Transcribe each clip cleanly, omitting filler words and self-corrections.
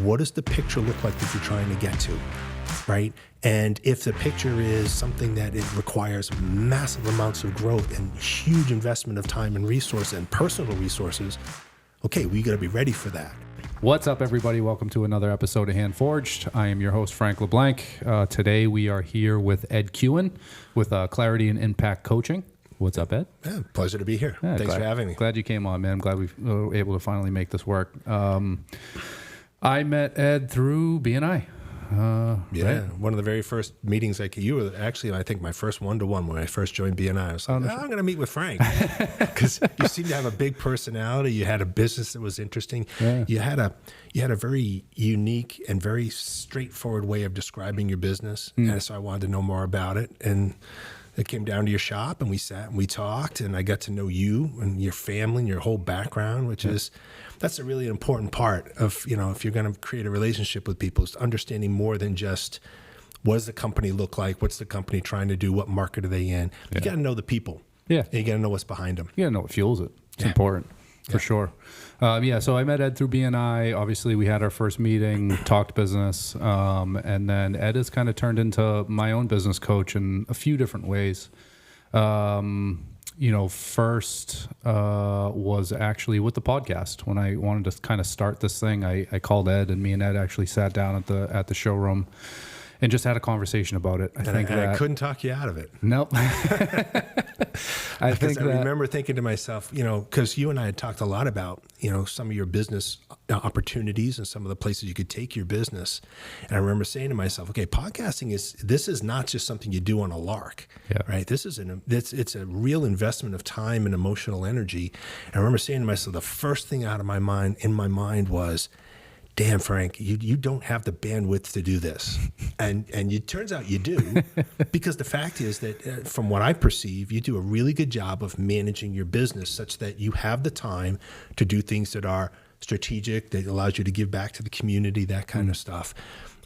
what does the picture look like that you're trying to get to, right? And if the picture is something that it requires massive amounts of growth and huge investment of time and resource and personal resources, okay, we got to be ready for that. What's up, everybody? Welcome to another episode of Handforged. I am your host, Frank LeBlanc. Today we are here with Ed Keohan with Clarity and Impact Coaching. What's up, Ed? Yeah, pleasure to be here. Yeah, Thanks for having me. Glad you came on, man. I'm glad we were able to finally make this work. I met Ed through BNI. Right? One of the very first meetings you were actually, I think, my first one-to-one when I first joined BNI. I was like, I'm going to meet with Frank because you seem to have a big personality. You had a business that was interesting. Yeah. You had a very unique and very straightforward way of describing your business, and so I wanted to know more about it. And it came down to your shop, and we sat and we talked, and I got to know you and your family and your whole background, which is. That's a really important part of, if you're going to create a relationship with people, is understanding more than just what does the company look like? What's the company trying to do? What market are they in? You got to know the people. Yeah. And you got to know what's behind them. You got to know what fuels it. It's important for sure. So I met Ed through BNI. Obviously, we had our first meeting, talked business, and then Ed has kind of turned into my own business coach in a few different ways. First was actually with the podcast. When I wanted to kind of start this thing, I called Ed, and me and Ed actually sat down at the showroom and just had a conversation about it. I couldn't talk you out of it. Nope. I remember thinking to myself, because you and I had talked a lot about, some of your business opportunities and some of the places you could take your business. And I remember saying to myself, okay, podcasting is not just something you do on a lark, right? This is it's a real investment of time and emotional energy. And I remember saying to myself, the first thing in my mind was, damn, Frank, you don't have the bandwidth to do this. And it turns out you do, because the fact is that from what I perceive, you do a really good job of managing your business such that you have the time to do things that are strategic, that allows you to give back to the community, that kind of stuff.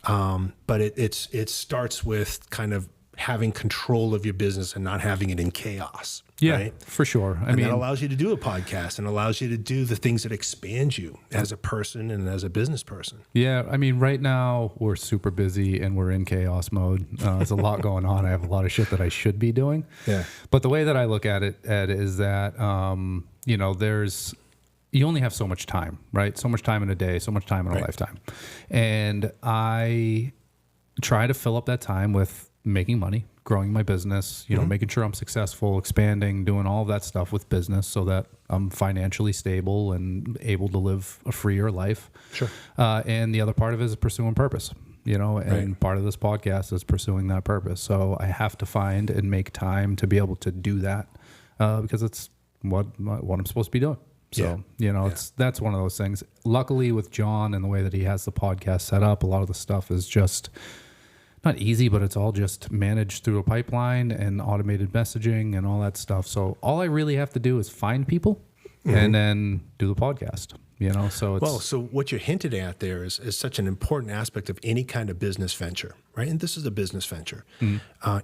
But it starts with kind of having control of your business and not having it in chaos. Yeah, right? For sure. I mean, that allows you to do a podcast and allows you to do the things that expand you as a person and as a business person. Yeah, I mean, right now we're super busy and we're in chaos mode. There's a lot going on. I have a lot of shit that I should be doing. Yeah. But the way that I look at it, Ed, is that you only have so much time, right? So much time in a day, so much time in a lifetime, and I try to fill up that time with making money, growing my business, making sure I'm successful, expanding, doing all of that stuff with business so that I'm financially stable and able to live a freer life. Sure. And the other part of it is pursuing purpose, and part of this podcast is pursuing that purpose. So I have to find and make time to be able to do that because it's what I'm supposed to be doing. So, that's one of those things. Luckily with John and the way that he has the podcast set up, a lot of the stuff is just not easy, but it's all just managed through a pipeline and automated messaging and all that stuff. So all I really have to do is find people and then do the podcast, so it's... So what you're hinted at there is such an important aspect of any kind of business venture, right? And this is a business venture.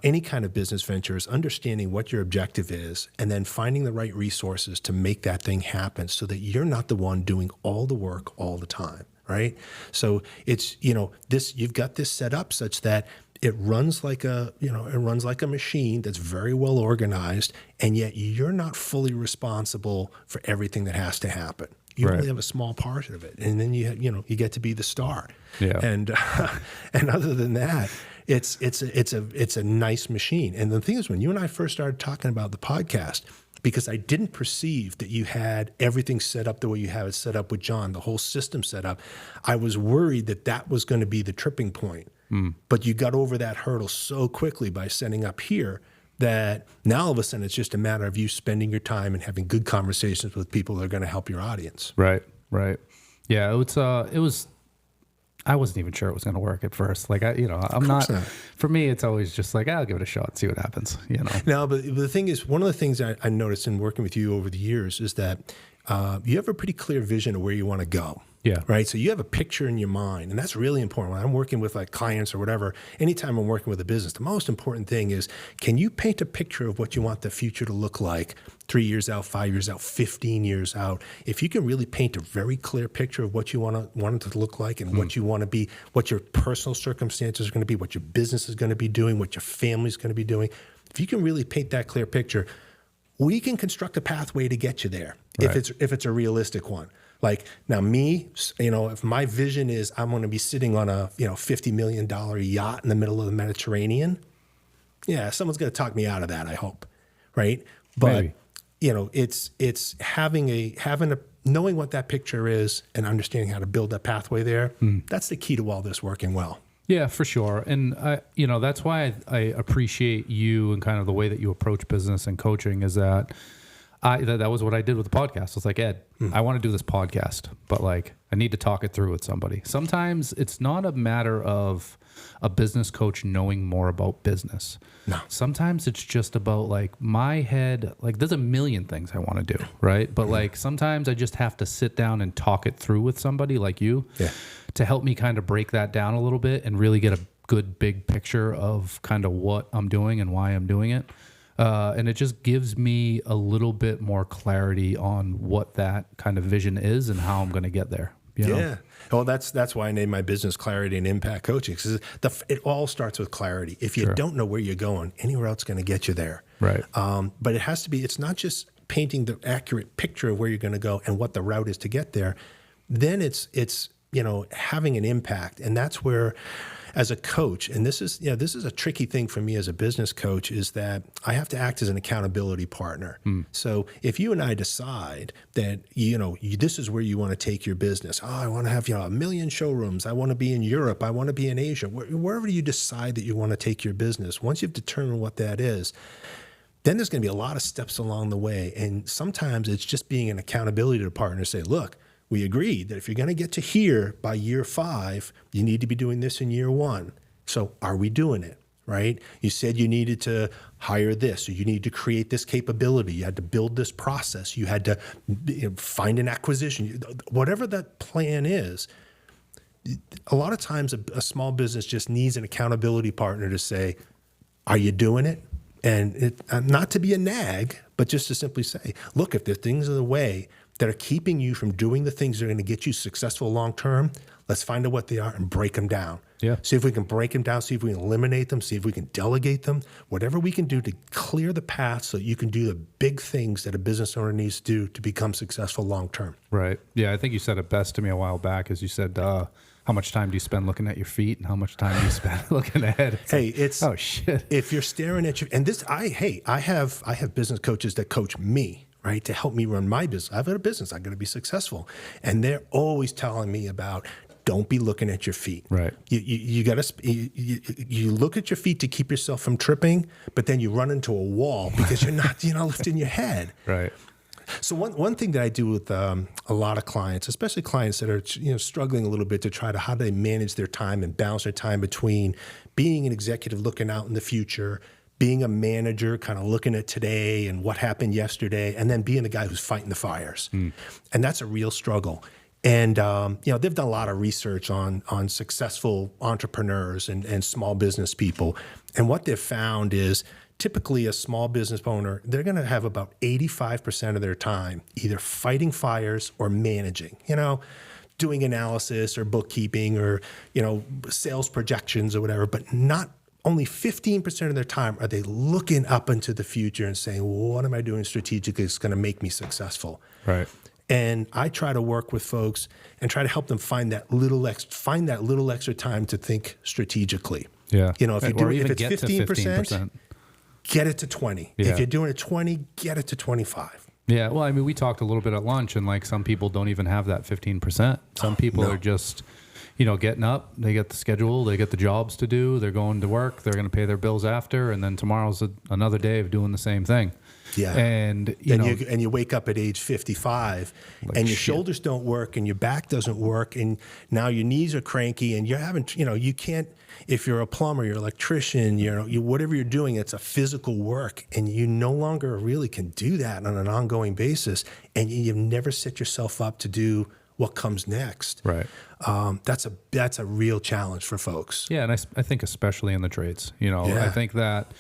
Any kind of business venture is understanding what your objective is and then finding the right resources to make that thing happen so that you're not the one doing all the work all the time. Right. So it's, you've got this set up such that it runs like a machine that's very well organized, and yet you're not fully responsible for everything that has to happen. You only have a small part of it, and then you get to be the star. Yeah. And other than that, it's a nice machine. And the thing is, when you and I first started talking about the podcast, because I didn't perceive that you had everything set up the way you have it set up with John, the whole system set up, I was worried that was going to be the tripping point. But you got over that hurdle so quickly by setting up here that now all of a sudden it's just a matter of you spending your time and having good conversations with people that are going to help your audience. Right. Yeah, it was. I wasn't even sure it was going to work at first. Like, I'm not. For me, it's always just like, I'll give it a shot, see what happens. No, but the thing is, one of the things I noticed in working with you over the years is that you have a pretty clear vision of where you want to go. Yeah. Right. So you have a picture in your mind, and that's really important. When I'm working with like clients or whatever, anytime I'm working with a business, the most important thing is, can you paint a picture of what you want the future to look like 3 years out, 5 years out, 15 years out? If you can really paint a very clear picture of what you want it to look like and what you want to be, what your personal circumstances are going to be, what your business is going to be doing, what your family's going to be doing, if you can really paint that clear picture, we can construct a pathway to get you there. Right. If it's a realistic one. Like now me, if my vision is I'm going to be sitting on a, $50 million yacht in the middle of the Mediterranean, yeah, someone's going to talk me out of that, I hope. Right. But, Maybe. it's having a, knowing what that picture is and understanding how to build that pathway there. That's the key to all this working well. Yeah, for sure. And, that's why I appreciate you and kind of the way that you approach business and coaching is that that was what I did with the podcast. I was like, Ed, I want to do this podcast, but like, I need to talk it through with somebody. Sometimes it's not a matter of a business coach knowing more about business. No. Sometimes it's just about like my head, like there's a million things I want to do, right? But like sometimes I just have to sit down and talk it through with somebody like you to help me kind of break that down a little bit and really get a good big picture of kind of what I'm doing and why I'm doing it. And it just gives me a little bit more clarity on what that kind of vision is and how I'm going to get there. You know? Yeah. Well, that's why I named my business Clarity and Impact Coaching. Because it all starts with clarity. If you don't know where you're going, anywhere else is going to get you there. Right. But it has to be, it's not just painting the accurate picture of where you're going to go and what the route is to get there. Then it's having an impact. And that's where, as a coach, and this is a tricky thing for me as a business coach, is that I have to act as an accountability partner. So if you and I decide that, this is where you want to take your business. Oh, I want to have, 1 million showrooms. I want to be in Europe. I want to be in Asia. Wherever you decide that you want to take your business, once you've determined what that is, then there's going to be a lot of steps along the way. And sometimes it's just being an accountability partner to say, look, we agreed that if you're going to get to here by year 5, you need to be doing this in year 1. So are we doing it, right? You said you needed to hire this, or you need to create this capability. You had to build this process. You had to find an acquisition. Whatever that plan is, a lot of times a small business just needs an accountability partner to say, are you doing it? And not to be a nag, but just to simply say, look, if there are things in the way that are keeping you from doing the things that are going to get you successful long term, let's find out what they are and break them down. Yeah. See if we can break them down, see if we can eliminate them, see if we can delegate them, whatever we can do to clear the path so you can do the big things that a business owner needs to do to become successful long term. Right. Yeah, I think you said it best to me a while back, as you said, how much time do you spend looking at your feet and how much time do you spend looking ahead? It's oh shit. If you're staring at your, and this, I have business coaches that coach me, right, to help me run my business. I've got a business. I'm going to be successful. And they're always telling me about, don't be looking at your feet. Right. You got to, you look at your feet to keep yourself from tripping, but then you run into a wall because you're not, lifting your head. Right. So one thing that I do with a lot of clients, especially clients that are struggling a little bit to try to how they manage their time and balance their time between being an executive looking out in the future, being a manager kind of looking at today and what happened yesterday, and then being the guy who's fighting the fires. And that's a real struggle. And they've done a lot of research on successful entrepreneurs and small business people. And what they've found is typically a small business owner, they're going to have about 85% of their time either fighting fires or managing, doing analysis or bookkeeping or, sales projections or whatever, but not only 15% of their time are they looking up into the future and saying, well, what am I doing strategically that's going to make me successful? Right. And I try to work with folks and try to help them find that little extra time to think strategically. Yeah. If it's 15%, get it to 20. Yeah. If you're doing it 20, get it to 25. Yeah. Well, I mean, we talked a little bit at lunch, and like some people don't even have that 15%. Some people are just, getting up, they get the schedule, they get the jobs to do, they're going to work, they're going to pay their bills after, and then tomorrow's another day of doing the same thing. Yeah. And you wake up at age 55 and your shoulders don't work and your back doesn't work and now your knees are cranky and you're having, you can't, if you're a plumber, you're an electrician, whatever you're doing, it's a physical work and you no longer really can do that on an ongoing basis. And you've never set yourself up to do what comes next. Right. That's a real challenge for folks. Yeah, and I think especially in the trades, Yeah. I think that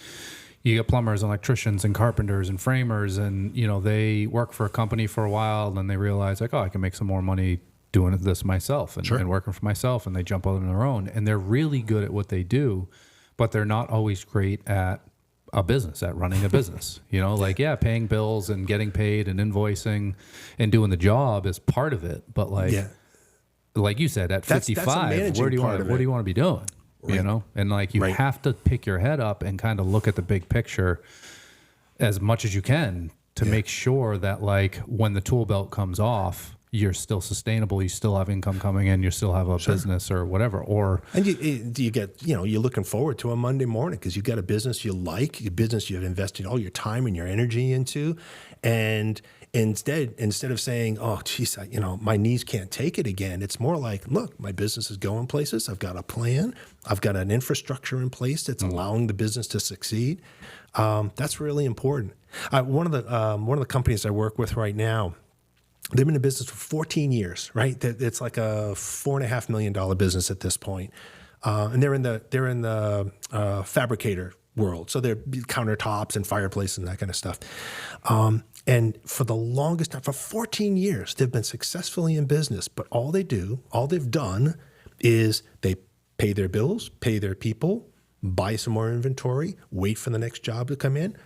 you get plumbers, electricians, and carpenters and framers, and they work for a company for a while, and then they realize like, oh, I can make some more money doing this myself and working for myself, and they jump out on their own, and they're really good at what they do, but they're not always great at a business, at running a business. Like paying bills and getting paid and invoicing and doing the job is part of it, but like you said, at 55, what do you want to be doing? Right. And like you have to pick your head up and kind of look at the big picture as much as you can to make sure that like when the tool belt comes off, you're still sustainable, you still have income coming in, you still have a business or whatever. And you get, you're looking forward to a Monday morning because you've got a business you like, a business you've invested all your time and your energy into. And instead of saying, oh, geez, my knees can't take it again, it's more like, look, my business is going places. I've got a plan. I've got an infrastructure in place that's allowing the business to succeed. That's really important. One of the companies I work with right now, they've been in business for 14 years, right? It's like a $4.5 million business at this point. And they're in the fabricator world. So they're countertops and fireplaces and that kind of stuff. And for the longest time, for 14 years, they've been successfully in business. But all they've done is they pay their bills, pay their people, buy some more inventory, wait for the next job to come in,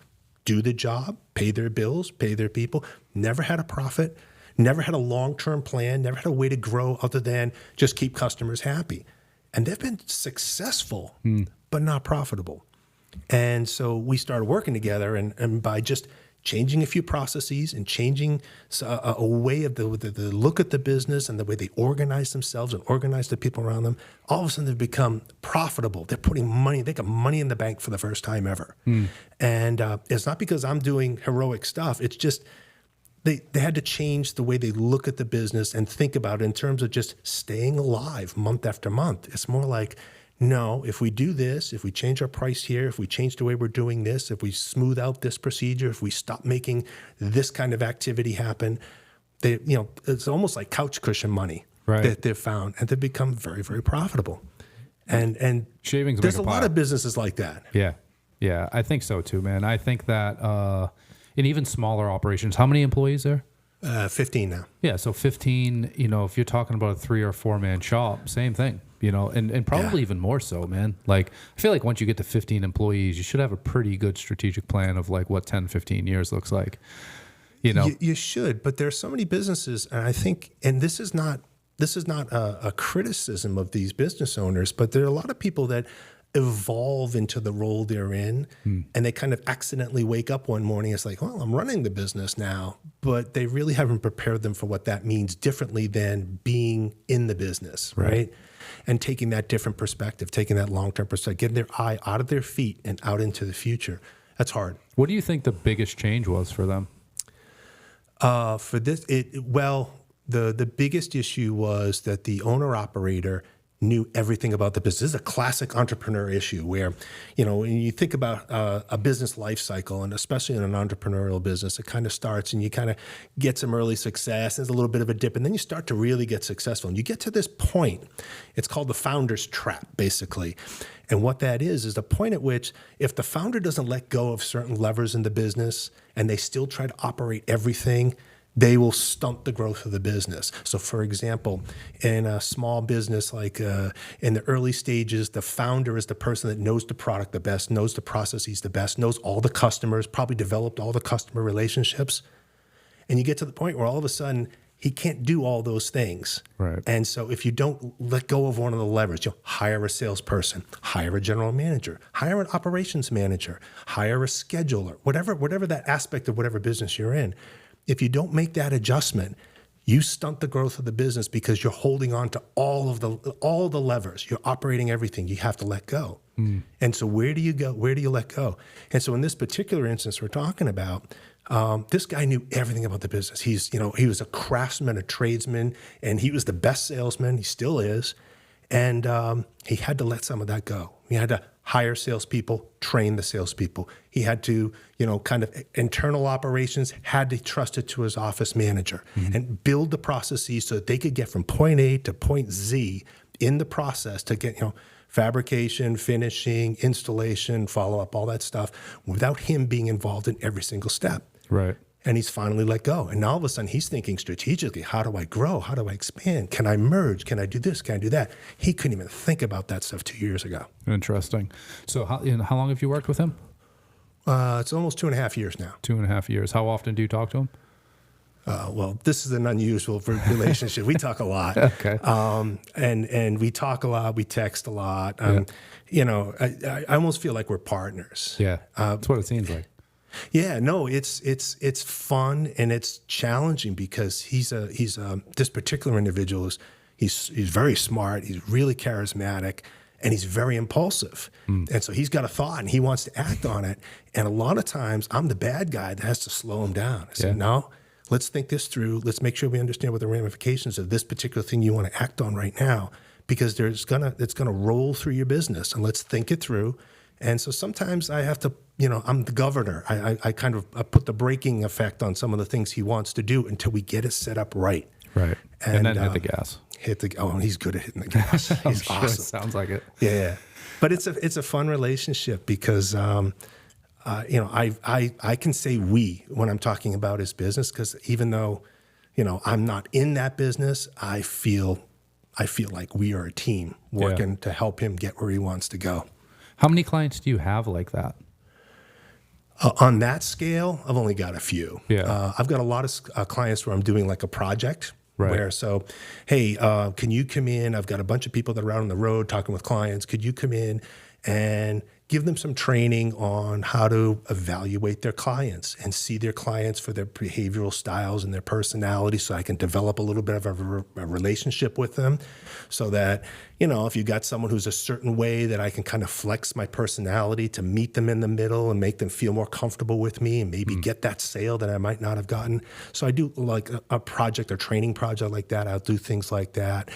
do the job, pay their bills, pay their people, never had a profit, never had a long-term plan, never had a way to grow other than just keep customers happy. And they've been successful, but not profitable. And so we started working together, and by just changing a few processes and changing a way of the look at the business and the way they organize themselves and organize the people around them, all of a sudden they've become profitable. They're putting money, they got money in the bank for the first time ever. And it's not because I'm doing heroic stuff. It's just they had to change the way they look at the business and think about it in terms of just staying alive month after month. It's more like, no, if we do this, if we change our price here, if we change the way we're doing this, if we smooth out this procedure, if we stop making this kind of activity happen, it's almost like couch cushion money that they've found, and they've become very, very profitable. And shavings, there's a lot of businesses like that. Yeah, I think so too, man. I think that in even smaller operations, how many employees there? 15 now. Yeah, so 15, if you're talking about a 3 or 4 man shop, same thing, and probably even more so, man. Like, I feel like once you get to 15 employees, you should have a pretty good strategic plan of like what 10, 15 years looks like, You should, but there's so many businesses, and I think, and this is not a criticism of these business owners, but there are a lot of people that evolve into the role they're in, and they kind of accidentally wake up one morning. It's like, well, I'm running the business now, but they really haven't prepared them for what that means differently than being in the business, right? And taking that different perspective, taking that long-term perspective, getting their eye out of their feet and out into the future. That's hard. What do you think the biggest change was for them? For this, the biggest issue was that the owner-operator knew everything about the business. This is a classic entrepreneur issue where, when you think about a business life cycle, and especially in an entrepreneurial business, it kind of starts and you kind of get some early success. There's a little bit of a dip, and then you start to really get successful. And you get to this point, it's called the founder's trap, basically. And what that is the point at which if the founder doesn't let go of certain levers in the business and they still try to operate everything, they will stunt the growth of the business. So, for example, in a small business, like in the early stages, the founder is the person that knows the product the best, knows the processes the best, knows all the customers, probably developed all the customer relationships. And you get to the point where all of a sudden he can't do all those things. Right. And so if you don't let go of one of the levers, you'll hire a salesperson, hire a general manager, hire an operations manager, hire a scheduler, whatever that aspect of whatever business you're in. If you don't make that adjustment, you stunt the growth of the business because you're holding on to all the levers. You're operating everything. You have to let go. And so where do you go? Where do you let go? And so in this particular instance we're talking about, this guy knew everything about the business. He was a craftsman, a tradesman, and he was the best salesman. He still is. And he had to let some of that go. He had to hire salespeople, train the salespeople. He had to, kind of internal operations, had to trust it to his office manager and build the processes so that they could get from point A to point Z in the process to get, fabrication, finishing, installation, follow-up, all that stuff, without him being involved in every single step. Right. And he's finally let go. And now all of a sudden he's thinking strategically, how do I grow? How do I expand? Can I merge? Can I do this? Can I do that? He couldn't even think about that stuff 2 years ago. Interesting. So how long have you worked with him? It's almost 2.5 years now. 2.5 years. How often do you talk to him? Well, this is an unusual relationship. We talk a lot. Okay. And we talk a lot. We text a lot. I almost feel like we're partners. Yeah. That's what it seems like. Yeah, no, it's fun and it's challenging because this particular individual he's very smart, he's really charismatic, and he's very impulsive. And so he's got a thought and he wants to act on it. And a lot of times I'm the bad guy that has to slow him down. I say, no, let's think this through. Let's make sure we understand what the ramifications of this particular thing you want to act on right now, because it's gonna roll through your business, and let's think it through. And so sometimes I have to, I'm the governor. I kind of put the braking effect on some of the things he wants to do until we get it set up right. Right. And then hit the gas. He's good at hitting the gas. He's sure awesome. Sounds like it. Yeah. But it's a fun relationship because, I can say we when I'm talking about his business, because even though, I'm not in that business, I feel like we are a team working to help him get where he wants to go. How many clients do you have like that? On that scale, I've only got a few. Yeah. I've got a lot of clients where I'm doing like a project. Right. Where, so, hey, can you come in? I've got a bunch of people that are out on the road talking with clients. Could you come in and give them some training on how to evaluate their clients and see their clients for their behavioral styles and their personality, so I can develop a little bit of a relationship with them, so that, if you got someone who's a certain way, that I can kind of flex my personality to meet them in the middle and make them feel more comfortable with me and maybe get that sale that I might not have gotten. So I do like a project or training project like that. I'll do things like that.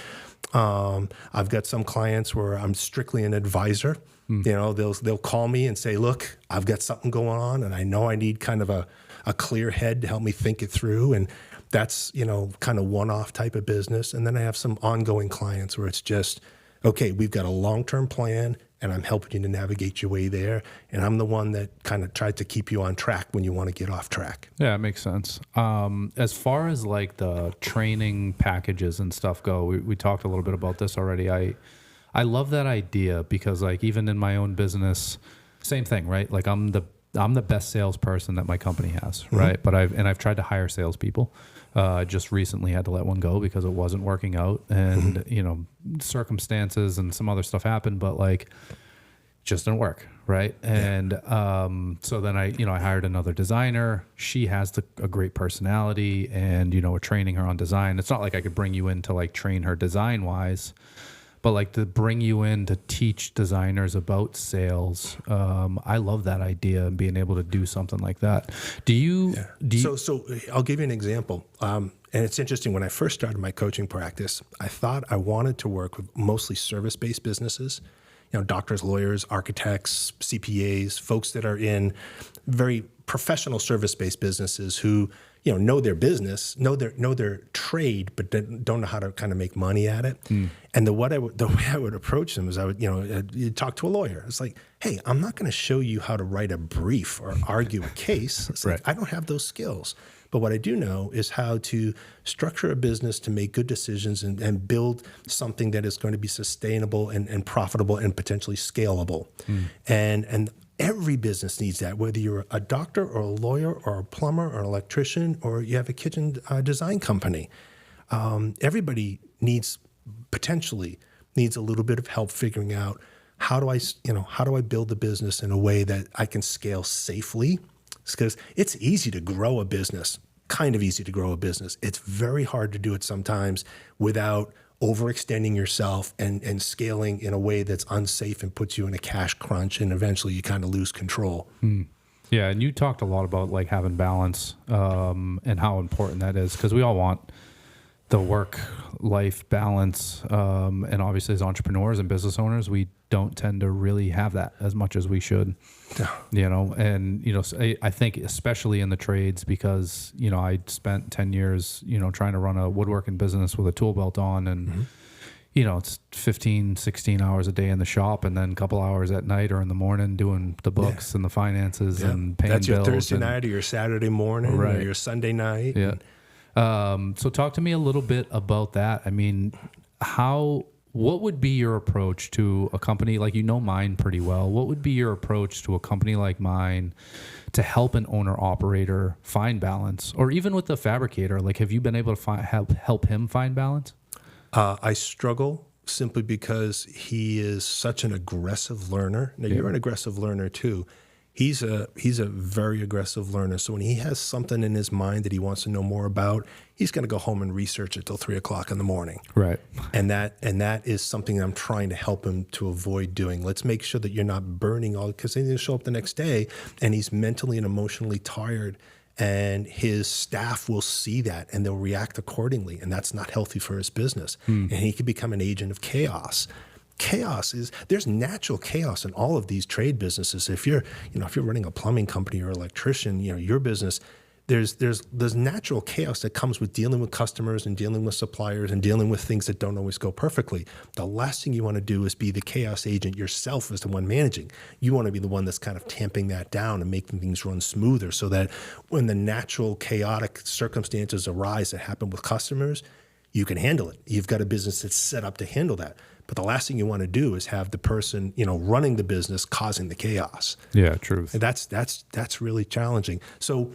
I've got some clients where I'm strictly an advisor. They'll call me and say, look, I've got something going on and I know I need kind of a clear head to help me think it through. And that's, kind of one-off type of business. And then I have some ongoing clients where it's just, okay, we've got a long-term plan and I'm helping you to navigate your way there. And I'm the one that kind of tried to keep you on track when you want to get off track. Yeah, it makes sense. As far as like the training packages and stuff go, we talked a little bit about this already. I love that idea because, like, even in my own business, same thing, right? Like I'm the best salesperson that my company has, right? But I've tried to hire salespeople. Just recently had to let one go because it wasn't working out, and circumstances and some other stuff happened, but like just didn't work, right? And so then I hired another designer. She has a great personality, and we're training her on design. It's not like I could bring you in to like train her design wise, but like to bring you in to teach designers about sales. I love that idea and being able to do something like that. So I'll give you an example. And it's interesting. When I first started my coaching practice, I thought I wanted to work with mostly service-based businesses, doctors, lawyers, architects, CPAs, folks that are in very professional service-based businesses who, know their business, know their trade, but don't know how to kind of make money at it. And the way I would approach them is you'd talk to a lawyer. It's like, hey, I'm not going to show you how to write a brief or argue a case. It's like, I don't have those skills. But what I do know is how to structure a business to make good decisions and build something that is going to be sustainable and profitable and potentially scalable. And every business needs that, whether you're a doctor or a lawyer or a plumber or an electrician or you have a kitchen design company. Everybody potentially needs a little bit of help figuring out how do I build the business in a way that I can scale safely. Because it's easy to grow a business, kind of easy to grow a business. It's very hard to do it sometimes without overextending yourself and scaling in a way that's unsafe and puts you in a cash crunch, and eventually you kind of lose control. Yeah, and you talked a lot about like having balance and how important that is, because we all want the work-life balance, and obviously as entrepreneurs and business owners, we don't tend to really have that as much as we should. And I think especially in the trades, because I spent 10 years trying to run a woodworking business with a tool belt on, and it's 15, 16 hours a day in the shop, and then a couple hours at night or in the morning doing the books and the finances and paying bills. That's your Thursday night or your Saturday morning or your Sunday night. Yeah. So talk to me a little bit about that. I mean, what would be your approach to a company like mine pretty well? What would be your approach to a company like mine to help an owner-operator find balance, or even with the fabricator? Like, have you been able to help him find balance? I struggle simply because he is such an aggressive learner. Now, you're an aggressive learner too. He's a very aggressive learner. So when he has something in his mind that he wants to know more about, he's going to go home and research it till 3:00 in the morning. Right. And that is something I'm trying to help him to avoid doing. Let's make sure that you're not burning all, because then he'll show up the next day and he's mentally and emotionally tired. And his staff will see that and they'll react accordingly. And that's not healthy for his business. And he could become an agent of chaos. There's natural chaos in all of these trade businesses. If you're running a plumbing company or electrician, your business, there's natural chaos that comes with dealing with customers and dealing with suppliers and dealing with things that don't always go perfectly. The last thing you want to do is be the chaos agent yourself as the one managing. You want to be the one that's kind of tamping that down and making things run smoother, so that when the natural chaotic circumstances arise that happen with customers, you can handle it. You've got a business that's set up to handle that. But the last thing you want to do is have the person, running the business causing the chaos. Yeah, truth. And that's really challenging. So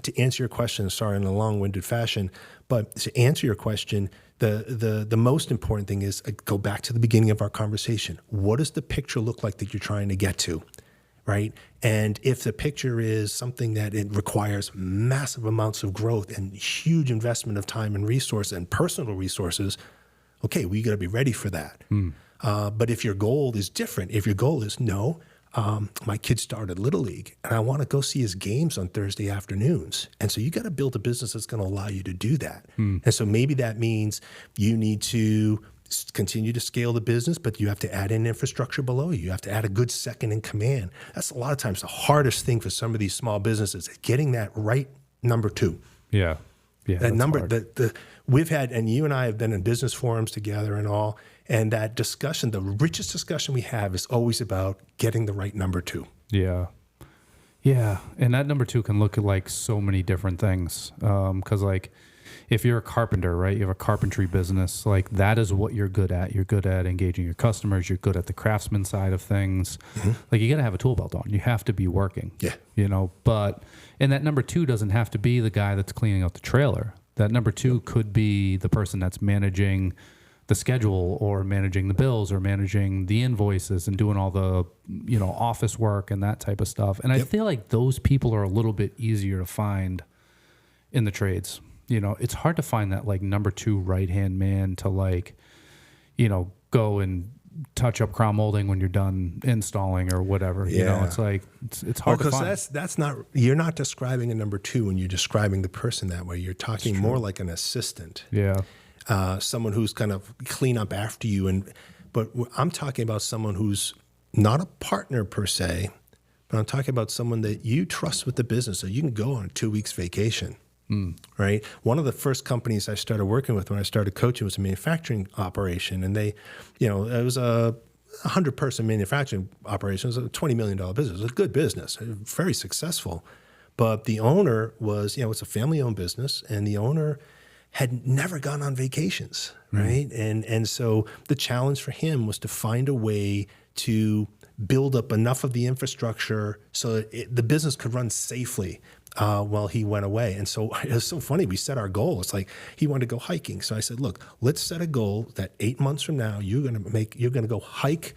to answer your question, sorry, in a long-winded fashion, but to answer your question, the most important thing is go back to the beginning of our conversation. What does the picture look like that you're trying to get to, right? And if the picture is something that it requires massive amounts of growth and huge investment of time and resource and personal resources, okay, we got to be ready for that. But if your goal is different, if your goal is my kid started Little League and I want to go see his games on Thursday afternoons. And so you got to build a business that's going to allow you to do that. And so maybe that means you need to continue to scale the business, but you have to add in infrastructure below you. You have to add a good second in command. That's a lot of times the hardest thing for some of these small businesses, getting that right number two. Yeah. Yeah. That number that we've had, and you and I have been in business forums together and all, and that discussion, the richest discussion we have is always about getting the right number two. Yeah. Yeah. And that number two can look at like so many different things. Cause like if you're a carpenter, right, you have a carpentry business, like that is what you're good at. You're good at engaging your customers. You're good at the craftsman side of things. Like you got to have a tool belt on. You have to be working, and that number two doesn't have to be the guy that's cleaning out the trailer. That number two could be the person that's managing the schedule or managing the bills or managing the invoices and doing all the, office work and that type of stuff. And I feel like those people are a little bit easier to find in the trades. It's hard to find that like number two right-hand man to go and touch up crown molding when you're done installing or whatever. It's like, it's hard to find. Because that's not, you're not describing a number two when you're describing the person that way. You're talking more like an assistant. Yeah. Someone who's kind of clean up after you. But I'm talking about someone who's not a partner per se, but I'm talking about someone that you trust with the business. So you can go on a 2 weeks vacation, right? One of the first companies I started working with when I started coaching was a manufacturing operation. And it was a 100-person manufacturing operation. It was a $20 million business. It was a good business, very successful. But the owner was, it's a family-owned business, and the owner had never gone on vacations, right? And so the challenge for him was to find a way to build up enough of the infrastructure so that the business could run safely while he went away. And so it was so funny. We set our goal. It's like he wanted to go hiking. So I said, look, let's set a goal that 8 months from now, you're going to go hike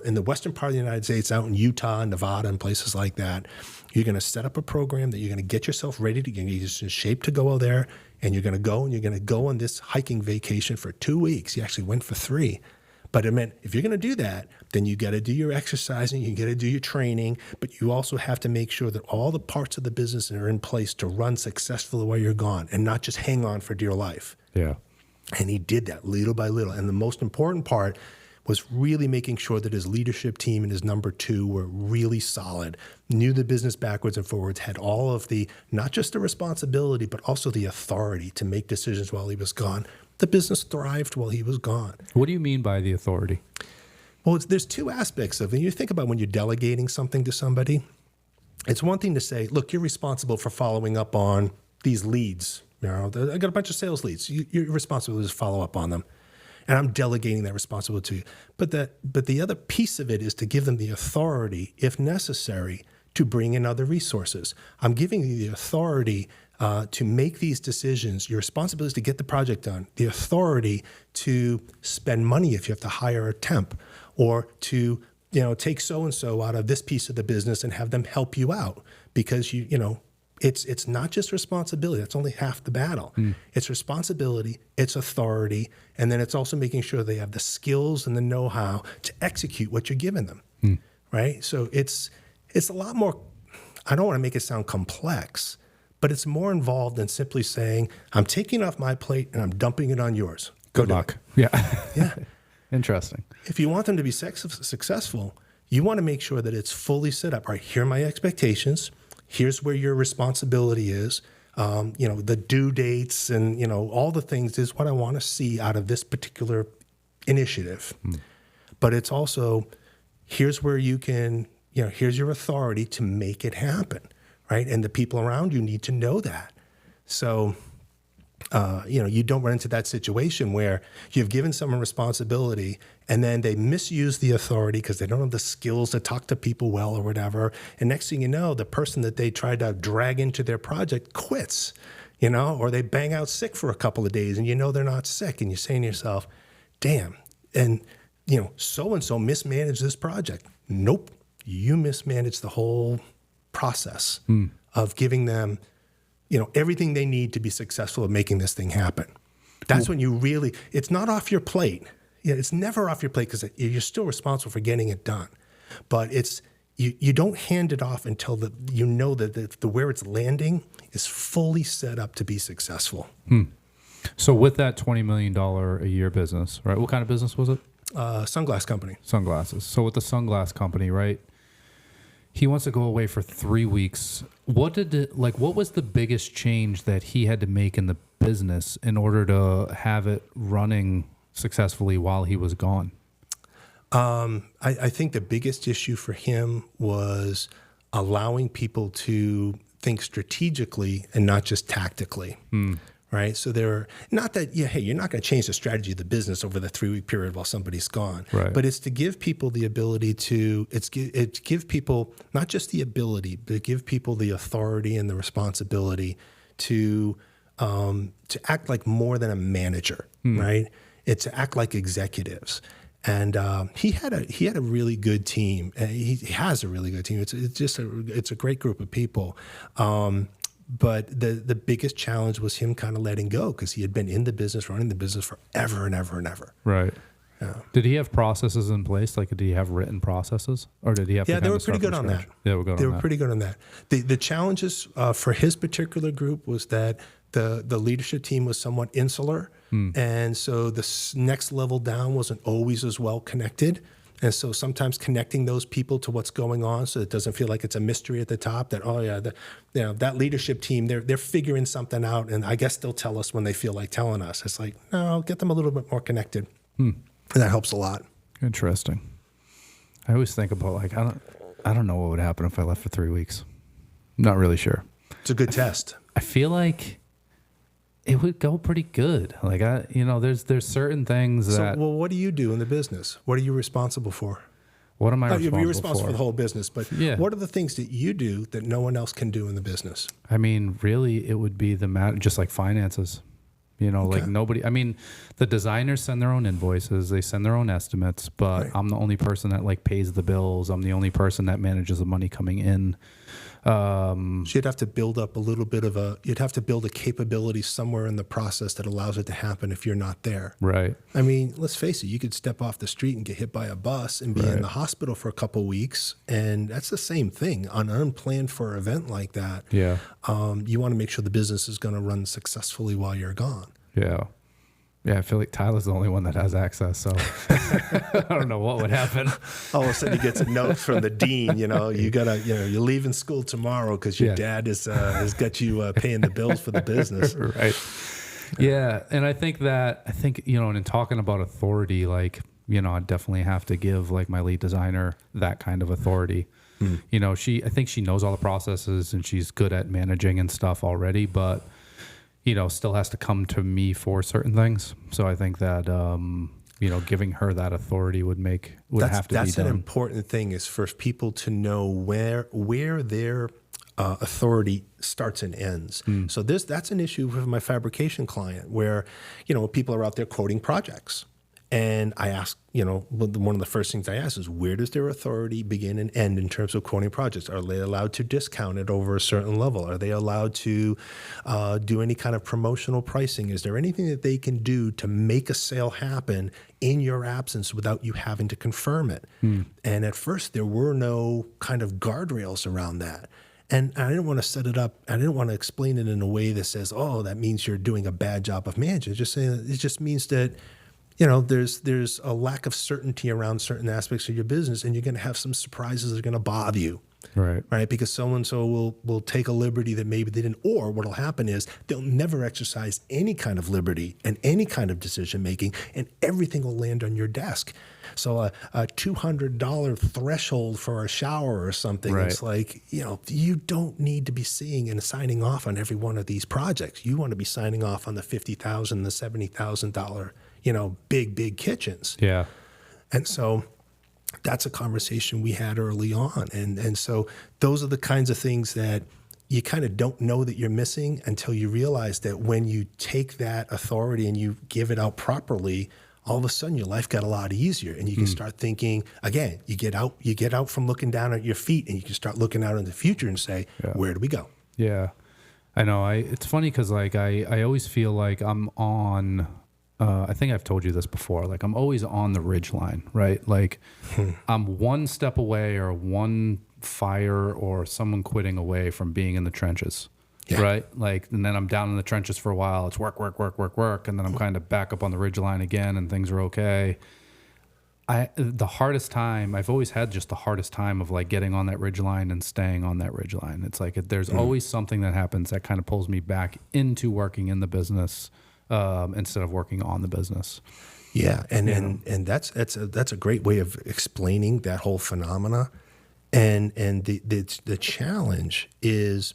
in the western part of the United States, out in Utah, Nevada, and places like that. You're going to set up a program that you're going to get yourself ready to get in shape to go out there, and you're going to go on this hiking vacation for 2 weeks. You actually went for 3. But it meant if you're going to do that, then you got to do your exercising, you got to do your training, but you also have to make sure that all the parts of the business are in place to run successfully while you're gone and not just hang on for dear life. Yeah. And he did that little by little. And the most important part was really making sure that his leadership team and his number two were really solid, knew the business backwards and forwards, had all of the, not just the responsibility, but also the authority to make decisions while he was gone. The business thrived while he was gone. What do you mean by the authority? Well, there's two aspects of it. You think about when you're delegating something to somebody, it's one thing to say, look, you're responsible for following up on these leads. You know, I got a bunch of sales leads. You're responsible to follow up on them. And I'm delegating that responsibility to you. But the other piece of it is to give them the authority, if necessary, to bring in other resources. I'm giving you the authority to make these decisions. Your responsibility is to get the project done. The authority to spend money if you have to hire a temp, or to take so and so out of this piece of the business and have them help you out, because it's not just responsibility. That's only half the battle. It's responsibility, it's authority, and then it's also making sure they have the skills and the know-how to execute what you're giving them, right? So it's a lot more, I don't want to make it sound complex, but it's more involved than simply saying, I'm taking it off my plate and I'm dumping it on yours. Good luck. Yeah. Yeah. Interesting. If you want them to be successful, you want to make sure that it's fully set up. All right, here are my expectations. Here's where your responsibility is. The due dates and, all the things is what I want to see out of this particular initiative. But it's also, here's where you can, here's your authority to make it happen, right? And the people around you need to know that. So, you don't run into that situation where you've given someone responsibility and then they misuse the authority because they don't have the skills to talk to people well or whatever. And next thing you know, the person that they tried to drag into their project quits, or they bang out sick for a couple of days and they're not sick. And you're saying to yourself, damn, and so-and-so mismanaged this project. Nope, you mismanaged the whole process of giving them everything they need to be successful at making this thing happen. That's when you really, it's not off your plate. Yeah, it's never off your plate because you're still responsible for getting it done. But it's, you don't hand it off until that the where it's landing is fully set up to be successful. So with that $20 million a year business, right? What kind of business was it? Sunglass company. Sunglasses. So with the sunglass company, right? He wants to go away for 3 weeks. What was the biggest change that he had to make in the business in order to have it running successfully while he was gone? I think the biggest issue for him was allowing people to think strategically and not just tactically. Right. So not that, hey, you're not going to change the strategy of the business over the 3-week period while somebody's gone. Right. But it's to give people the ability to, give people not just the ability, but give people the authority and the responsibility to act like more than a manager, right? It's to act like executives. And he had a really good team. He has a really good team. It's a great group of people. But the biggest challenge was him kind of letting go because he had been in the business, running the business forever and ever and ever. Right. Yeah. Did he have processes in place? Like, did he have written processes? Or did he have to they were pretty good on that. They were pretty good on that. The challenges for his particular group was that the leadership team was somewhat insular. And so the next level down wasn't always as well connected. And so sometimes connecting those people to what's going on so it doesn't feel like it's a mystery at the top that, that leadership team, they're figuring something out. And I guess they'll tell us when they feel like telling us. It's like, no, get them a little bit more connected. And that helps a lot. Interesting. I always think about I don't know what would happen if I left for 3 weeks. I'm not really sure. It's a good test. I feel like it would go pretty good. Like there's certain things that. Well, what do you do in the business? What are you responsible for? What am I responsible for? You're responsible for the whole business, but what are the things that you do that no one else can do in the business? I mean, really, it would be just like finances. Like nobody, I mean, the designers send their own invoices, they send their own estimates, but I'm the only person that like pays the bills. I'm the only person that manages the money coming in. So you'd have to build up you'd have to build a capability somewhere in the process that allows it to happen if you're not there. Right. I mean, let's face it, you could step off the street and get hit by a bus and be in the hospital for a couple of weeks. And that's the same thing. On an unplanned for an event like that, Yeah. You want to make sure the business is going to run successfully while you're gone. Yeah. Yeah, I feel like Tyler's the only one that has access, so I don't know what would happen. All of a sudden, he gets a note from the dean. You're leaving school tomorrow because your dad has got you paying the bills for the business. Right. Yeah, and I think and in talking about authority, like I definitely have to give like my lead designer that kind of authority. I think she knows all the processes and she's good at managing and stuff already, but still has to come to me for certain things. So I think that, giving her that authority would have to be done. That's an important thing, is for people to know where their authority starts and ends. So that's an issue with my fabrication client where, people are out there quoting projects. And I ask, one of the first things I ask is, where does their authority begin and end in terms of quoting projects? Are they allowed to discount it over a certain level? Are they allowed to do any kind of promotional pricing? Is there anything that they can do to make a sale happen in your absence without you having to confirm it? And at first, there were no kind of guardrails around that. And I didn't want to set it up. I didn't want to explain it in a way that says, oh, that means you're doing a bad job of managing. It just means that there's a lack of certainty around certain aspects of your business, and you're going to have some surprises that are going to bother you. Right. Because so-and-so will take a liberty that maybe they didn't, or what'll happen is they'll never exercise any kind of liberty and any kind of decision making, and everything will land on your desk. So a $200 threshold for a shower or something, it's like, you don't need to be seeing and signing off on every one of these projects. You want to be signing off on the $50,000, the $70,000, big kitchens. Yeah. And so that's a conversation we had early on. And so those are the kinds of things that you kind of don't know that you're missing until you realize that when you take that authority and you give it out properly, all of a sudden your life got a lot easier, and you can start thinking again. You get out from looking down at your feet, and you can start looking out in the future and say, where do we go? Yeah, I know. It's funny because like I always feel like I'm on. I think I've told you this before. Like I'm always on the ridge line, right? Like I'm one step away, or one fire, or someone quitting away from being in the trenches. Yeah. Right. Like, and then I'm down in the trenches for a while. It's work. And then I'm kind of back up on the ridge line again, and things are okay. The hardest time, I've always had just the hardest time of like getting on that ridge line and staying on that ridge line. It's like, there's always something that happens that kind of pulls me back into working in the business, instead of working on the business. Yeah. And that's a great way of explaining that whole phenomena. And the challenge is,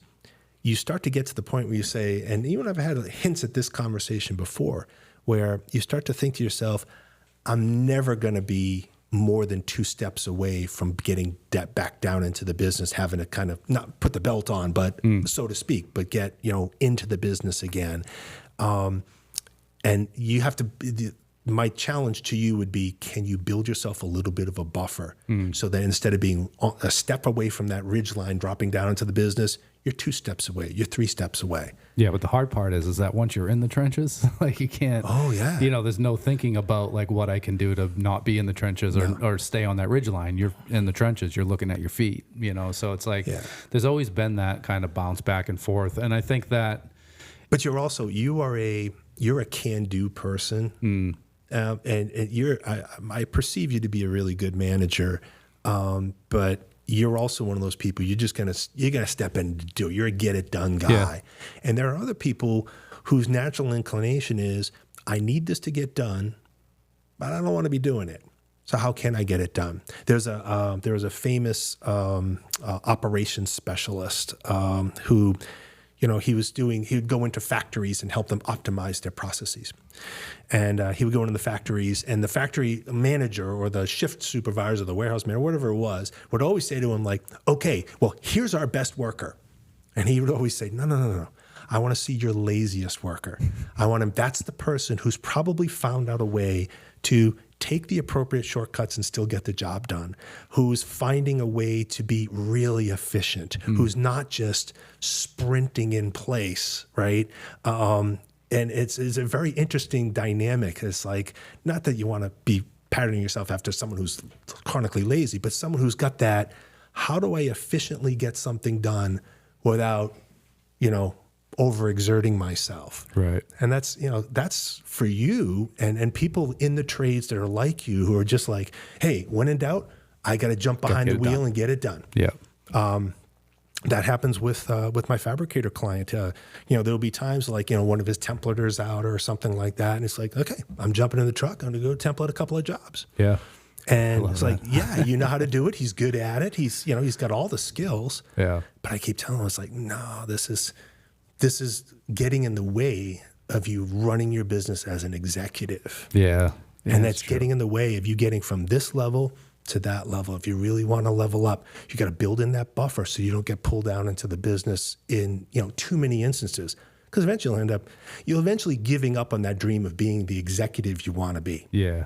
you start to get to the point where you say, and even I've had hints at this conversation before, where you start to think to yourself, I'm never going to be more than 2 steps away from getting back down into the business, having to kind of not put the belt on, but so to speak, but get, into the business again. And you have to, my challenge to you would be, can you build yourself a little bit of a buffer so that instead of being a step away from that ridge line, dropping down into the business, you're 2 steps away, you're 3 steps away. Yeah, but the hard part is that once you're in the trenches, like you can't, there's no thinking about like what I can do to not be in the trenches or stay on that ridge line. You're in the trenches, you're looking at your feet, so it's like, there's always been that kind of bounce back and forth. And I think that. But you're a can-do person. And I perceive you to be a really good manager, but you're also one of those people, you're going to step in and do it. You're a get it done guy. Yeah. And there are other people whose natural inclination is, I need this to get done, but I don't want to be doing it. So how can I get it done? There was a famous operations specialist who, he would go into factories and help them optimize their processes. And he would go into the factories, and the factory manager or the shift supervisor or the warehouse manager, whatever it was, would always say to him like, okay, well, here's our best worker. And he would always say, no. I want to see your laziest worker. That's the person who's probably found out a way to take the appropriate shortcuts and still get the job done, who's finding a way to be really efficient, who's not just sprinting in place, right? And it's a very interesting dynamic. It's like, not that you want to be patterning yourself after someone who's chronically lazy, but someone who's got that, how do I efficiently get something done without, overexerting myself? Right. And that's for you and people in the trades that are like you, who are just like, hey, when in doubt, I got to jump behind the wheel and get it done. Yeah. That happens with my fabricator client. There'll be times like, one of his templators out or something like that. And it's like, okay, I'm jumping in the truck. I'm going to go template a couple of jobs. Yeah. And it's like, yeah, you know how to do it. He's good at it. He's got all the skills. Yeah. But I keep telling him, it's like, no, this is getting in the way of you running your business as an executive. Yeah. And that's getting in the way of you getting from this level to that level. If you really want to level up, you got to build in that buffer so you don't get pulled down into the business in, too many instances. Because eventually you'll eventually giving up on that dream of being the executive you want to be. Yeah.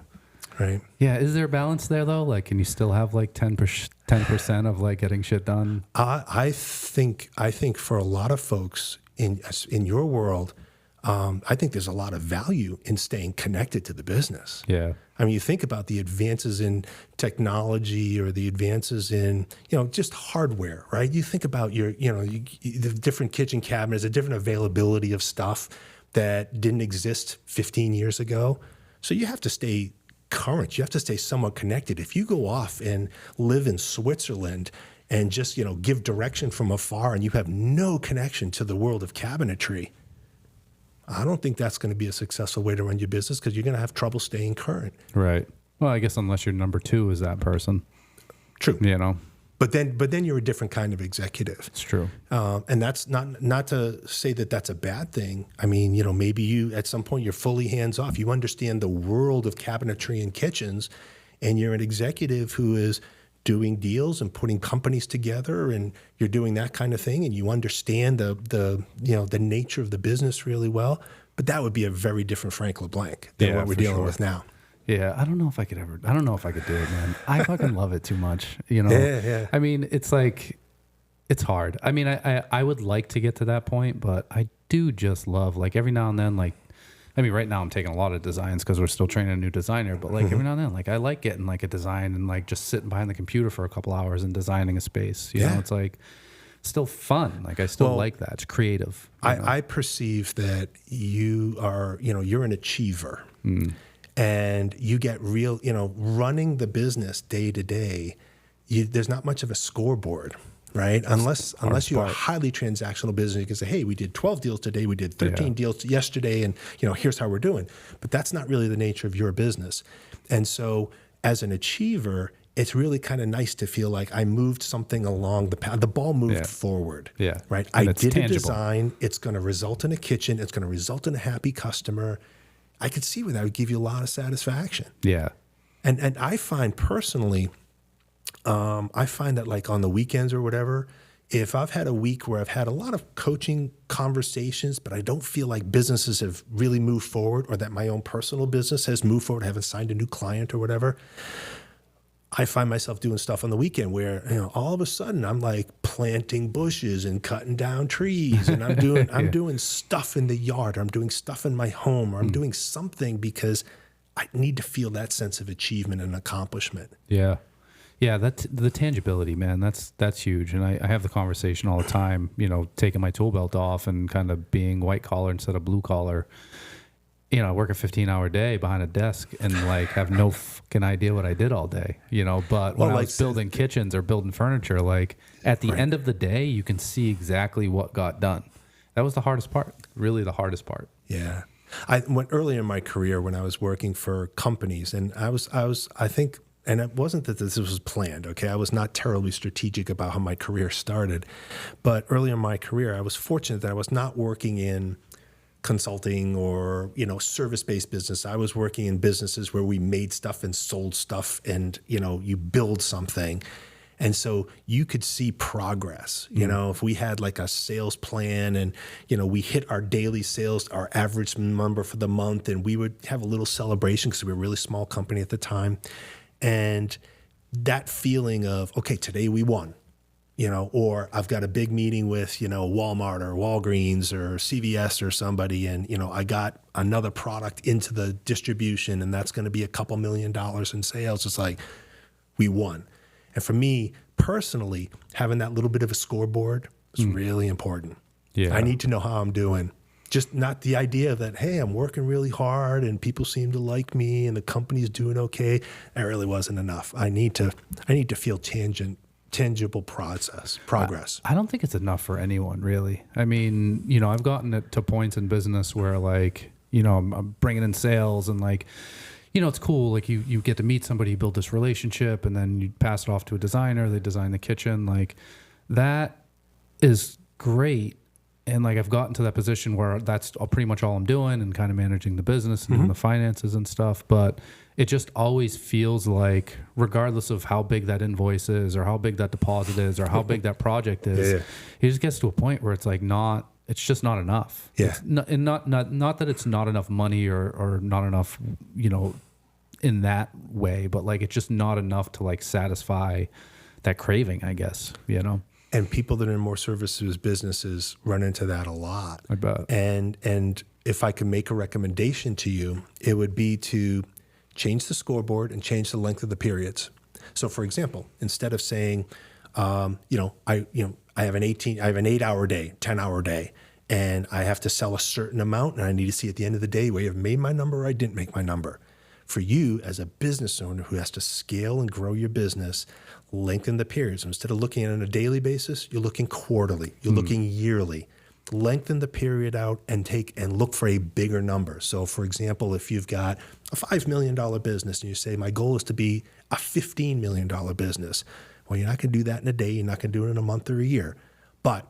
Right. Yeah. Is there a balance there though? Like, can you still have like 10% of like getting shit done? I think for a lot of folks in your world, I think there's a lot of value in staying connected to the business. Yeah. I mean, you think about the advances in technology or the advances in, just hardware, right? You think about the different kitchen cabinets, the different availability of stuff that didn't exist 15 years ago. So you have to stay current. You have to stay somewhat connected. If you go off and live in Switzerland and just, give direction from afar and you have no connection to the world of cabinetry, I don't think that's going to be a successful way to run your business, because you're going to have trouble staying current. Right. Well, I guess unless your number two is that person. True. But then you're a different kind of executive. It's true. And that's not to say that that's a bad thing. I mean, maybe you at some point you're fully hands off. You understand the world of cabinetry and kitchens, and you're an executive who is doing deals and putting companies together, and you're doing that kind of thing, and you understand the nature of the business really well. But that would be a very different Frank LeBlanc than what we're dealing with now. Yeah, I don't know if I could do it, man. I fucking love it too much. Yeah. I mean, it's like, it's hard. I mean, I would like to get to that point, but I do just love, like, every now and then, like, I mean, right now I'm taking a lot of designs because we're still training a new designer, but like every now and then, like, I like getting like a design and like just sitting behind the computer for a couple hours and designing a space. You know, it's like still fun. Like, I still like that. It's creative. I perceive that you are, you're an achiever. And you get real, running the business day to day, there's not much of a scoreboard, right? Unless you're a highly transactional business, you can say, hey, we did 12 deals today, we did 13 deals yesterday, and here's how we're doing. But that's not really the nature of your business. And so as an achiever, it's really kind of nice to feel like I moved something along the path. The ball moved forward. Yeah. Right. And I did tangible. a design. It's going to result in a kitchen. It's going to result in a happy customer. I could see where that would give you a lot of satisfaction. Yeah. And I find personally, that like on the weekends or whatever, if I've had a week where I've had a lot of coaching conversations, but I don't feel like businesses have really moved forward, or that my own personal business has moved forward, I haven't signed a new client or whatever, I find myself doing stuff on the weekend where, all of a sudden I'm like planting bushes and cutting down trees, and I'm doing stuff in the yard, or I'm doing stuff in my home, or I'm doing something because I need to feel that sense of achievement and accomplishment. Yeah. Yeah, that's the tangibility, man. That's huge. And I have the conversation all the time, taking my tool belt off and kind of being white collar instead of blue collar. I work a 15-hour day behind a desk and like have no fucking idea what I did all day, but when I was building kitchens or building furniture, like at the end of the day, you can see exactly what got done. That was the hardest part, really the hardest part. Yeah. I went early in my career when I was working for companies, and I think, and it wasn't that this was planned, okay? I was not terribly strategic about how my career started, but early in my career, I was fortunate that I was not working in consulting or, service-based business. I was working in businesses where we made stuff and sold stuff, and, you build something. And so you could see progress. You know, if we had like a sales plan and, you know, we hit our daily sales, our average number for the month, and we would have a little celebration because we were a really small company at the time. And that feeling of, okay, today we won. You know, or I've got a big meeting with, you know, Walmart or Walgreens or CVS or somebody, and, you know, I got another product into the distribution and that's going to be a couple $1 million in sales. It's like, we won. And for me personally, having that little bit of a scoreboard is really important. Yeah. I need to know how I'm doing. Just not the idea that, hey, I'm working really hard and people seem to like me and the company's doing okay. That really wasn't enough. I need to feel tangible progress. I don't think it's enough for anyone, really. I mean, you know, I've gotten it to points in business where, like, you know, I'm bringing in sales and, like, you know, it's cool. Like, you get to meet somebody, you build this relationship, and then you pass it off to a designer. They design the kitchen. Like, that is great. And, like, I've gotten to that position where that's pretty much all I'm doing and kind of managing the business and the finances and stuff. But it just always feels like, regardless of how big that invoice is or how big that deposit is or how big that project is, it just gets to a point where it's like it's just not enough. Yeah. It's not that it's not enough money or not enough, you know, in that way, but, like, it's just not enough to, like, satisfy that craving, I guess, you know? And people that are in more services businesses run into that a lot. I bet. And if I could make a recommendation to you, it would be to change the scoreboard and change the length of the periods. So, for example, instead of saying, I have an 8-hour day, 10-hour day, and I have to sell a certain amount, and I need to see at the end of the day whether I've made my number or I didn't make my number. For you as a business owner who has to scale and grow your business, lengthen the periods. Instead of looking at it on a daily basis, you're looking quarterly, you're looking yearly. Lengthen the period out and look for a bigger number. So, for example, if you've got a $5 million business and you say, my goal is to be a $15 million business, well, you're not going to do that in a day. You're not going to do it in a month or a year. But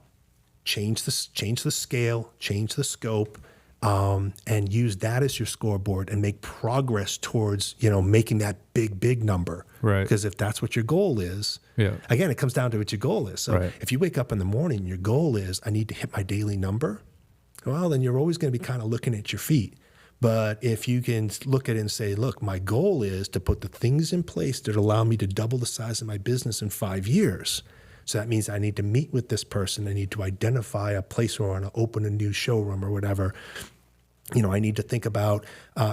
change the scale, change the scope, and use that as your scoreboard and make progress towards, you know, making that big number. Right. Because if that's what your goal is, again, it comes down to what your goal is. So if you wake up in the morning, and your goal is, I need to hit my daily number, well, then you're always going to be kind of looking at your feet. But if you can look at it and say, look, my goal is to put the things in place that allow me to double the size of my business in 5 years. So that means I need to meet with this person. I need to identify a place where I want to open a new showroom or whatever. You know, I need to think about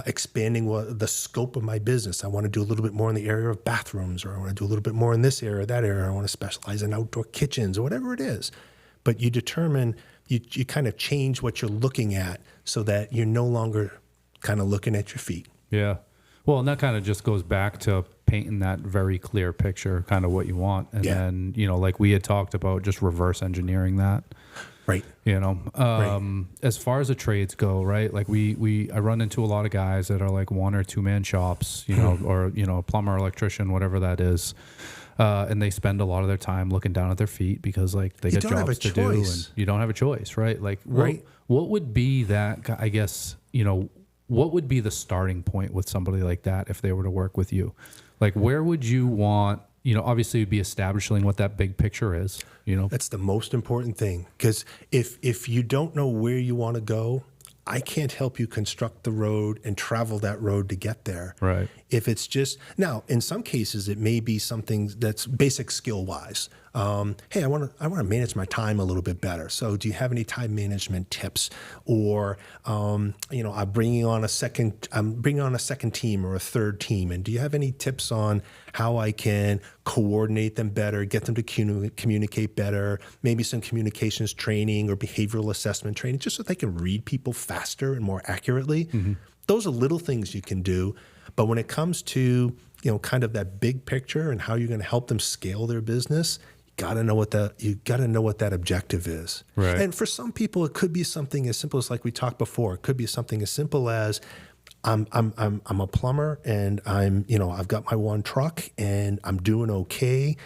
expanding the scope of my business. I want to do a little bit more in the area of bathrooms, or I want to do a little bit more in this area, that area. I want to specialize in outdoor kitchens or whatever it is. But you determine, you kind of change what you're looking at so that you're no longer kind of looking at your feet. Yeah. Well, and that kind of just goes back to painting that very clear picture, kind of what you want. And then, you know, like we had talked about, just reverse engineering that. Right. You know, as far as the trades go, right? Like I run into a lot of guys that are like 1 or 2 man shops, you know, or, you know, a plumber, electrician, whatever that is. And they spend a lot of their time looking down at their feet because, like, they get jobs to do and you don't have a choice, right? Like, what would be that, I guess, you know, what would be the starting point with somebody like that if they were to work with you? Like, where would you want, you know, obviously you'd be establishing what that big picture is, you know? That's the most important thing, because if you don't know where you want to go, I can't help you construct the road and travel that road to get there. Right. If it's just, now, in some cases, it may be something that's basic skill-wise. Hey, I want to manage my time a little bit better. So do you have any time management tips? Or, you know, I'm bringing on a second team or a third team. And do you have any tips on how I can coordinate them better, get them to communicate better, maybe some communications training or behavioral assessment training, just so they can read people faster and more accurately? Those are little things you can do. But when it comes to, you know, kind of that big picture and how you're going to help them scale their business, you got to know what that objective is. Right. And for some people, it could be something as simple as, like we talked before, it could be something as simple as, I'm a plumber and I've got my one truck and I'm doing okay,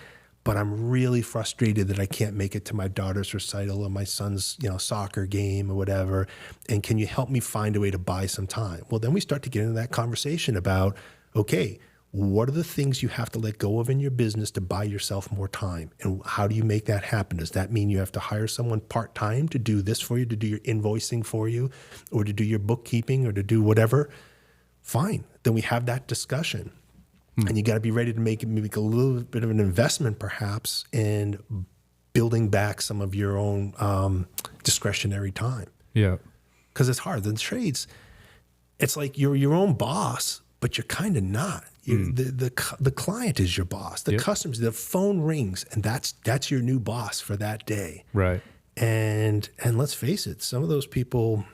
but I'm really frustrated that I can't make it to my daughter's recital or my son's, you know, soccer game or whatever. And can you help me find a way to buy some time? Well, then we start to get into that conversation about, okay, what are the things you have to let go of in your business to buy yourself more time? And how do you make that happen? Does that mean you have to hire someone part-time to do this for you, to do your invoicing for you, or to do your bookkeeping, or to do whatever? Fine. Then we have that discussion. And you got to be ready to make a little bit of an investment, perhaps, in building back some of your own discretionary time. Yeah. Because it's hard. The trades, it's like you're your own boss, but you're kind of not. The client is your boss. The customers, the phone rings, and that's your new boss for that day. Right. And let's face it, some of those people,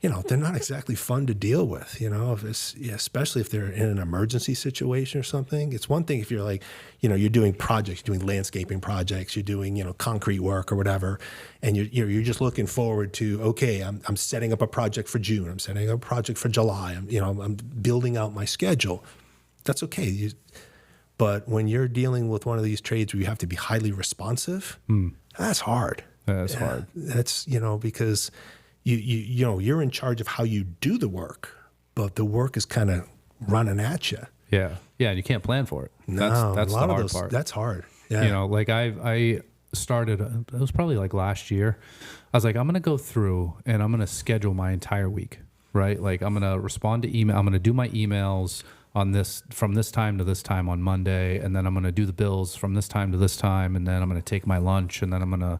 they're not exactly fun to deal with, especially if they're in an emergency situation or something. It's one thing if you're like, you're doing projects, you're doing landscaping projects, you're doing, concrete work or whatever. And you're just looking forward to, okay, I'm setting up a project for June. I'm setting up a project for July. I'm building out my schedule. That's okay. But when you're dealing with one of these trades where you have to be highly responsive, that's hard. That's hard. That's, because you're in charge of how you do the work, but the work is kind of running at you. Yeah. Yeah. And you can't plan for it. That's the hard part. That's hard. Yeah. Like I started, it was probably like last year. I was like, I'm going to go through and I'm going to schedule my entire week, right? Like I'm going to respond to email. I'm going to do my emails on this from this time to this time on Monday, and then I'm going to do the bills from this time to this time, and then I'm going to take my lunch, and then I'm going to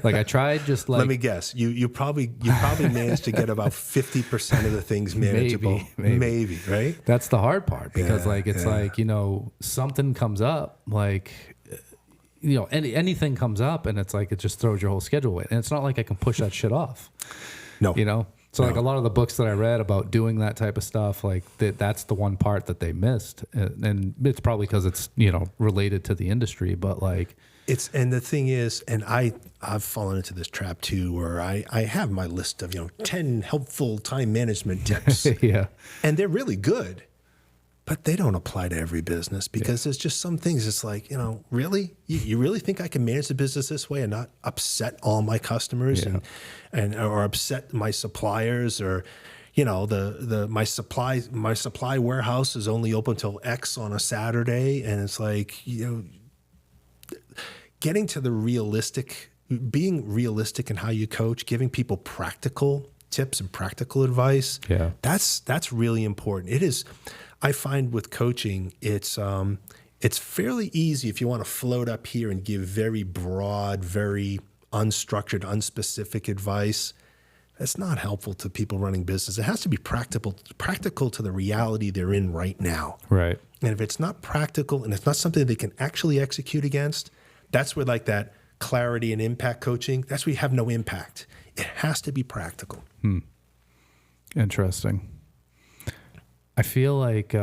I tried just like let me guess, you probably managed to get about 50% of the things manageable. Maybe, right? That's the hard part because something comes up anything comes up, and it's like it just throws your whole schedule away, and it's not like I can push that shit off. No. So like a lot of the books that I read about doing that type of stuff, like that's the one part that they missed. And it's probably because it's, related to the industry, but like and the thing is, and I've fallen into this trap too, where I have my list of, 10 helpful time management tips. Yeah. And they're really good, but they don't apply to every business because there's just some things it's like, really? You really think I can manage the business this way and not upset all my customers or upset my suppliers or, my supply warehouse is only open till X on a Saturday. And it's like, getting to being realistic in how you coach, giving people practical tips and practical advice. Yeah. That's really important. It is. I find with coaching, it's fairly easy if you want to float up here and give very broad, very unstructured, unspecific advice. That's not helpful to people running business. It has to be practical to the reality they're in right now. Right. And if it's not practical and it's not something they can actually execute against, that's where like that clarity and impact coaching, that's where you have no impact. It has to be practical. Interesting. I feel like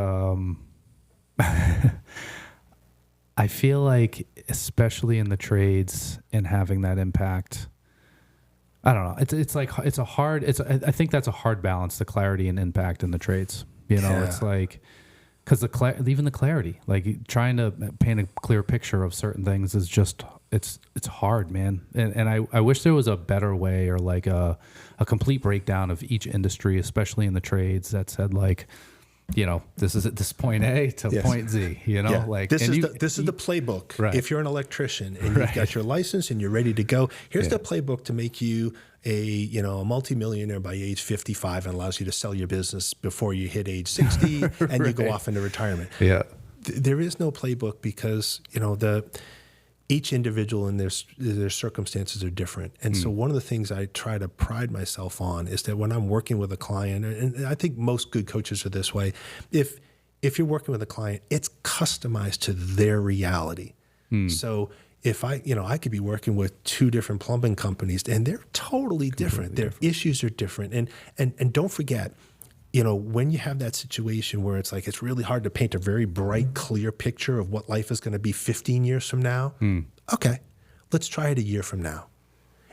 especially in the trades and having that impact, I don't know. I think that's a hard balance, the clarity and impact in the trades. It's like, because even the clarity, like trying to paint a clear picture of certain things is just, it's hard, man. And I wish there was a better way or like a complete breakdown of each industry, especially in the trades that said like, this is at this point A to point Z, like this is the playbook. Right. If you're an electrician and you've got your license and you're ready to go, here's the playbook to make you a multimillionaire by age 55 and allows you to sell your business before you hit age 60 and you go off into retirement. Yeah. There is no playbook because, each individual and their circumstances are different. And so one of the things I try to pride myself on is that when I'm working with a client, and I think most good coaches are this way, if you're working with a client, it's customized to their reality. So if I could be working with 2 different plumbing companies and they're totally different. Their issues are different. And don't forget, when you have that situation where it's like it's really hard to paint a very bright, clear picture of what life is going to be 15 years from now, okay, let's try it a year from now.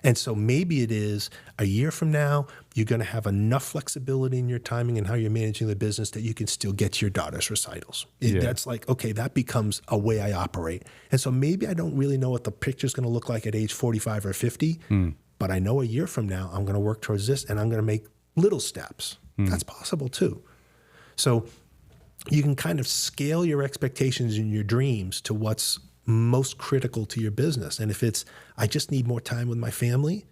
And so maybe it is a year from now, you're going to have enough flexibility in your timing and how you're managing the business that you can still get to your daughter's recitals. That's like, okay, that becomes a way I operate. And so maybe I don't really know what the picture's going to look like at age 45 or 50, but I know a year from now I'm going to work towards this and I'm going to make little steps. That's possible too. So you can kind of scale your expectations and your dreams to what's most critical to your business. And if it's, I just need more time with my family,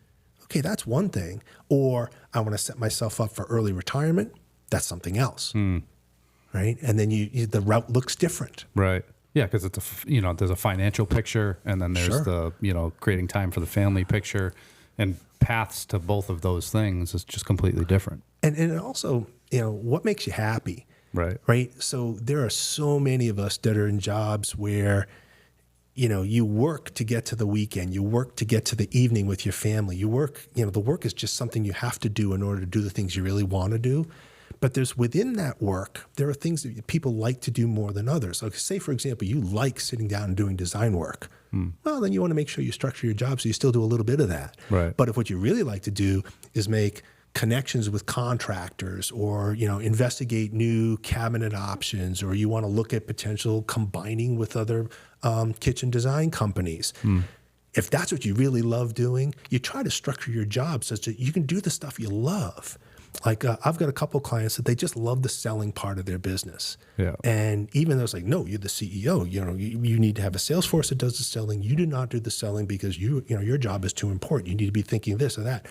okay, that's one thing. Or I want to set myself up for early retirement, that's something else. Right? And then the route looks different. Right. Yeah, because it's there's a financial picture, and then there's the creating time for the family picture, and paths to both of those things is just completely different. And it also, what makes you happy? Right. Right. So there are so many of us that are in jobs where, you work to get to the weekend, you work to get to the evening with your family. You work, the work is just something you have to do in order to do the things you really want to do. But there's within that work, there are things that people like to do more than others. Like say, for example, you like sitting down and doing design work. Well, then you want to make sure you structure your job so you still do a little bit of that. Right. But if what you really like to do is make connections with contractors or, investigate new cabinet options, or you want to look at potential combining with other kitchen design companies. If that's what you really love doing, you try to structure your job such that you can do the stuff you love. Like I've got a couple of clients that they just love the selling part of their business. Yeah. And even though it's like, no, you're the CEO, you need to have a sales force that does the selling. You do not do the selling because your job is too important. You need to be thinking this or that.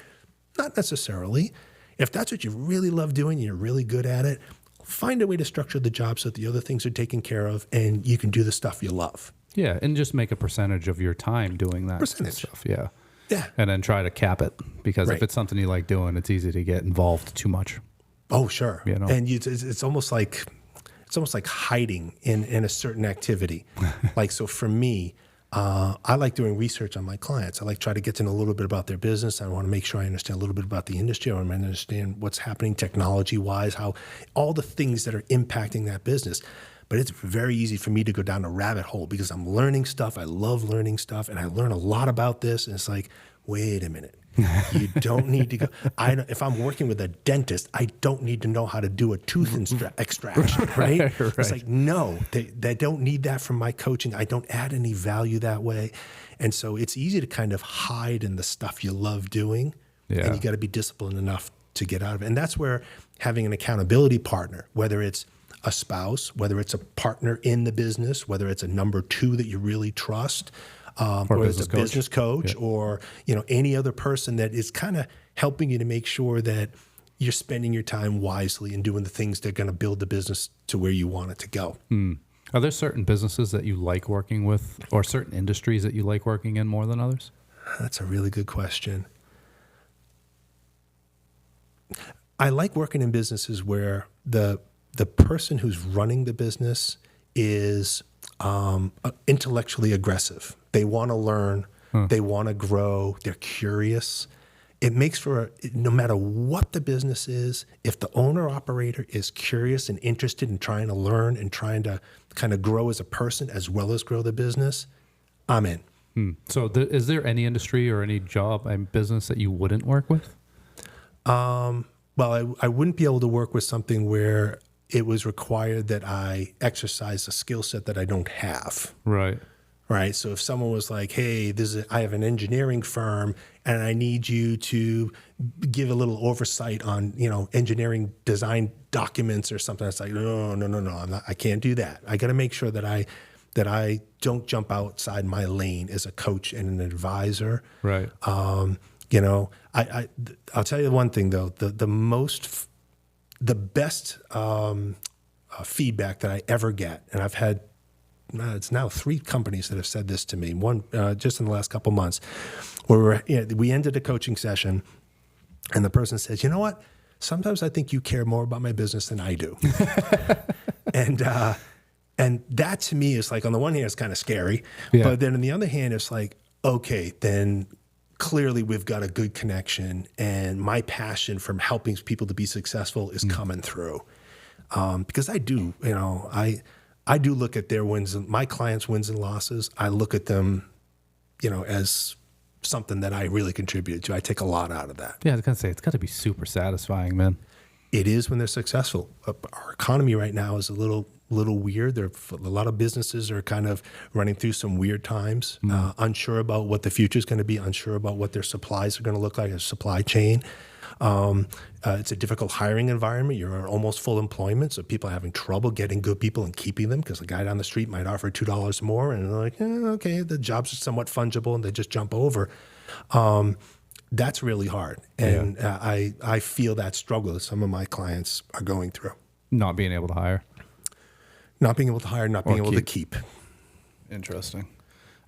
Not necessarily. If that's what you really love doing and you're really good at it, find a way to structure the job so that the other things are taken care of and you can do the stuff you love. Yeah, and just make a percentage of your time doing that stuff. Yeah. Yeah. And then try to cap it, because Right. if it's something you like doing, it's easy to get involved too much. Oh, sure. And it's almost like hiding in a certain activity. Like, so for me, I like doing research on my clients. I like try to get to know a little bit about their business. I want to make sure I understand a little bit about the industry. I want to understand what's happening technology-wise, how all the things that are impacting that business. But it's very easy for me to go down a rabbit hole because I'm learning stuff. I love learning stuff, and I learn a lot about this. And it's like, wait a minute. You don't need to go. If I'm working with a dentist, I don't need to know how to do a tooth extraction, right? It's like, no, they don't need that from my coaching. I don't add any value that way. And so it's easy to kind of hide in the stuff you love doing. Yeah. And you got to be disciplined enough to get out of it. And that's where having an accountability partner, whether it's a spouse, whether it's a partner in the business, whether it's a number two that you really trust, or it's a business coach, or any other person that is kind of helping you to make sure that you're spending your time wisely and doing the things that are going to build the business to where you want it to go. Are there certain businesses that you like working with, or certain industries that you like working in more than others? That's a really good question. I like working in businesses where the person who's running the business is intellectually aggressive. They want to learn. They want to grow. They're curious. It makes for, no matter what the business is, if the owner-operator is curious and interested in trying to learn and trying to kind of grow as a person as well as grow the business, I'm in. So is there any industry or any job and business that you wouldn't work with? Well, I wouldn't be able to work with something where it was required that I exercise a skill set that I don't have. Right. Right. So if someone was like, hey, I have an engineering firm and I need you to give a little oversight on, engineering design documents or something, it's like, no, I can't do that. I got to make sure that I don't jump outside my lane as a coach and an advisor. Right. I'll tell you one thing though, the best feedback that I ever get, and I've had, it's now 3 companies that have said this to me, one just in the last couple months, where we ended a coaching session and the person says, you know what, sometimes I think you care more about my business than I do. And that to me is like, on the one hand, it's kind of scary, but then on the other hand, it's like, okay, then clearly we've got a good connection and my passion from helping people to be successful is coming through. Because I do, I do look at their wins, and my clients' wins and losses. I look at them, as something that I really contributed to. I take a lot out of that. Yeah, I was going to say, it's got to be super satisfying, man. It is when they're successful. Our economy right now is a little little weird. A lot of businesses are kind of running through some weird times, unsure about what the future is going to be, unsure about what their supplies are going to look like, a supply chain. It's a difficult hiring environment. You're in almost full employment, so people are having trouble getting good people and keeping them because the guy down the street might offer $2 more, and they're like, okay, the jobs are somewhat fungible, and they just jump over. That's really hard, and I feel that struggle that some of my clients are going through. Not being able to hire. Not being able to hire, not being able to keep. Interesting.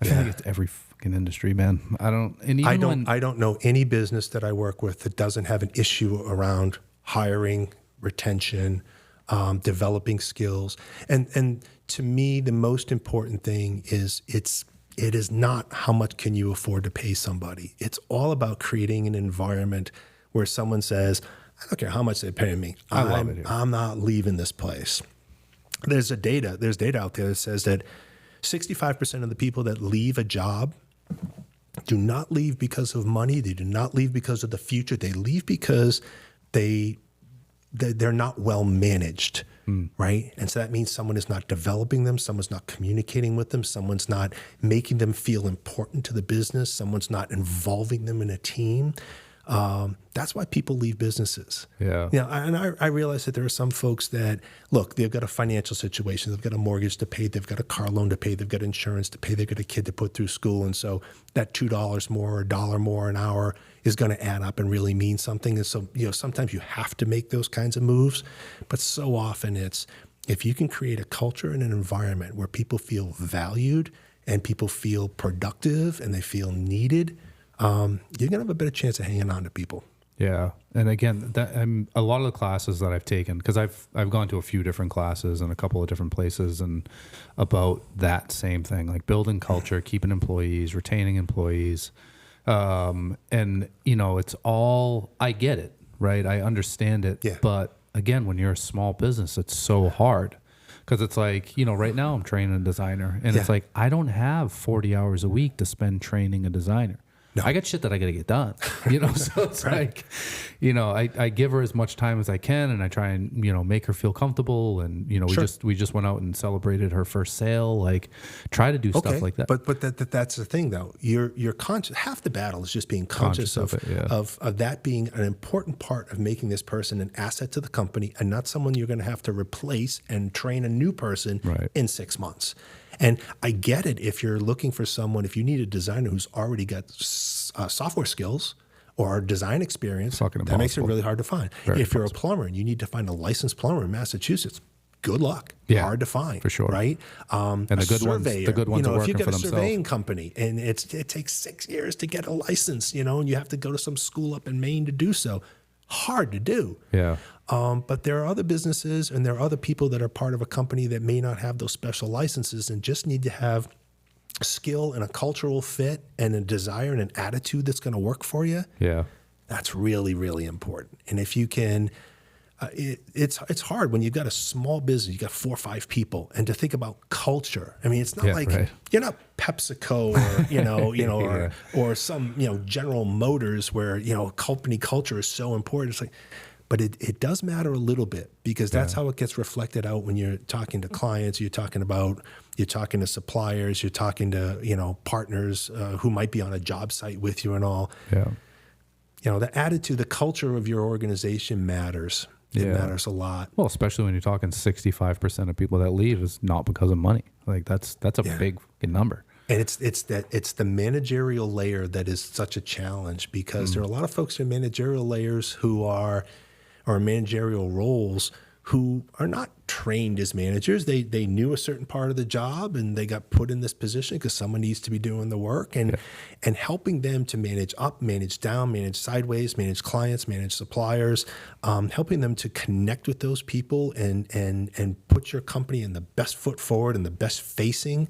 I feel like it's every fucking industry, man. I don't know any business that I work with that doesn't have an issue around hiring, retention, developing skills. And to me, the most important thing is it is not how much can you afford to pay somebody. It's all about creating an environment where someone says, I don't care how much they pay me. I'm not leaving this place. There's data out there that says that 65% of the people that leave a job do not leave because of money. They do not leave because of the future. They leave because they're not well managed, right? And so that means someone is not developing them, someone's not communicating with them, someone's not making them feel important to the business, someone's not involving them in a team. That's why people leave businesses. Yeah. And I realize that there are some folks that, look, they've got a financial situation, they've got a mortgage to pay, they've got a car loan to pay, they've got insurance to pay, they've got a kid to put through school. And so that $2 more or $1 more an hour is going to add up and really mean something. And so, sometimes you have to make those kinds of moves. But so often it's, if you can create a culture and an environment where people feel valued and people feel productive and they feel needed, you're going to have a better chance of hanging on to people. Yeah. And again, a lot of the classes that I've taken, because I've gone to a few different classes in a couple of different places and about that same thing, like building culture, keeping employees, retaining employees. And, it's all, I get it, right? I understand it. Yeah. But again, when you're a small business, it's so hard. Because it's like, right now I'm training a designer, and it's like, I don't have 40 hours a week to spend training a designer. No. I got shit that I got to get done, so it's like, I give her as much time as I can, and I try and, make her feel comfortable. And, we just went out and celebrated her first sale, like try to do stuff like that. But that's the thing though. You're conscious. Half the battle is just being conscious of that being an important part of making this person an asset to the company and not someone you're going to have to replace and train a new person in 6 months. And I get it if you're looking for someone, if you need a designer who's already got software skills or design experience, that makes it really hard to find. If you're a plumber and you need to find a licensed plumber in Massachusetts, good luck. Yeah, hard to find. For sure. Right? And the good ones are working for themselves. If you've got a surveying company and it takes 6 years to get a license, and you have to go to some school up in Maine to do so, hard to do. Yeah. But there are other businesses and there are other people that are part of a company that may not have those special licenses and just need to have skill and a cultural fit and a desire and an attitude that's going to work for you. Yeah. That's really, really important. And if you can, it's hard when you've got a small business, you've got 4 or 5 people, and to think about culture. I mean, it's not you're not PepsiCo or, or some, General Motors where, company culture is so important. It's like, but it does matter a little bit because that's how it gets reflected out when you're talking to clients, you're talking to suppliers, you're talking to, partners who might be on a job site with you and all. Yeah. The attitude, the culture of your organization matters. It matters a lot. Well, especially when you're talking 65% of people that leave is not because of money. Like that's a big number. And it's the managerial layer that is such a challenge because there are a lot of folks in managerial layers who are managerial roles who are not trained as managers. They knew a certain part of the job and they got put in this position because someone needs to be doing the work and helping them to manage up, manage down, manage sideways, manage clients, manage suppliers, helping them to connect with those people and put your company in the best foot forward and the best facing.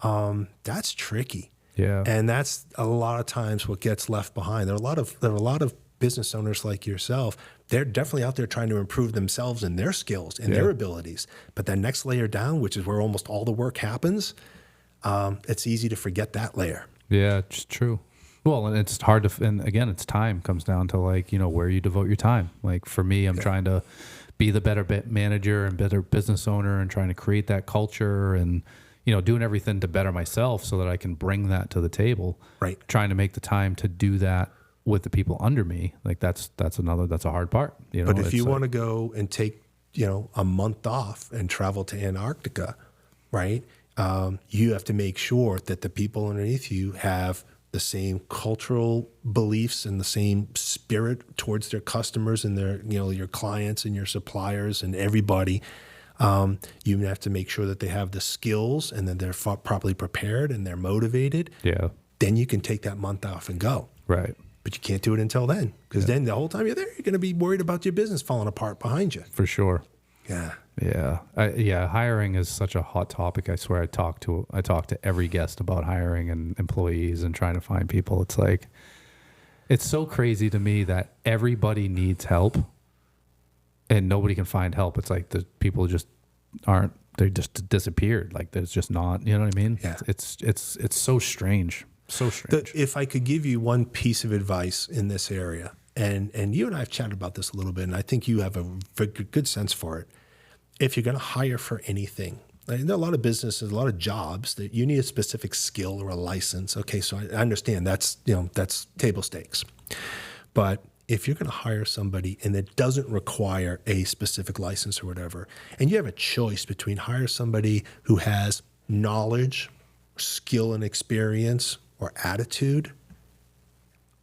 That's tricky. Yeah. And that's a lot of times what gets left behind. There are a lot of business owners like yourself. They're definitely out there trying to improve themselves and their skills and their abilities. But that next layer down, which is where almost all the work happens, it's easy to forget that layer. Yeah, it's true. Well, and it's hard to, and again, it's time comes down to where you devote your time. Like for me, I'm trying to be the better manager and better business owner and trying to create that culture and, doing everything to better myself so that I can bring that to the table. Right. Trying to make the time to do that with the people under me. Like that's a hard part. But if you want to go and take, a month off and travel to Antarctica, right? You have to make sure that the people underneath you have the same cultural beliefs and the same spirit towards their customers and their, your clients and your suppliers and everybody. You have to make sure that they have the skills and that they're properly prepared and they're motivated. Yeah. Then you can take that month off and go. Right. But you can't do it until then, because then the whole time you're there, you're going to be worried about your business falling apart behind you. For sure. Yeah. Yeah. Hiring is such a hot topic. I swear I talk to every guest about hiring and employees and trying to find people. It's like, it's so crazy to me that everybody needs help and nobody can find help. It's like the people just they just disappeared. Like there's just not, you know what I mean? Yeah. It's so strange. So strange. If I could give you one piece of advice in this area, and you and I have chatted about this a little bit, and I think you have a very good sense for it. If you're going to hire for anything, there are a lot of businesses, a lot of jobs that you need a specific skill or a license. Okay, so I understand that's table stakes. But if you're going to hire somebody and it doesn't require a specific license or whatever, and you have a choice between hire somebody who has knowledge, skill and experience, or attitude,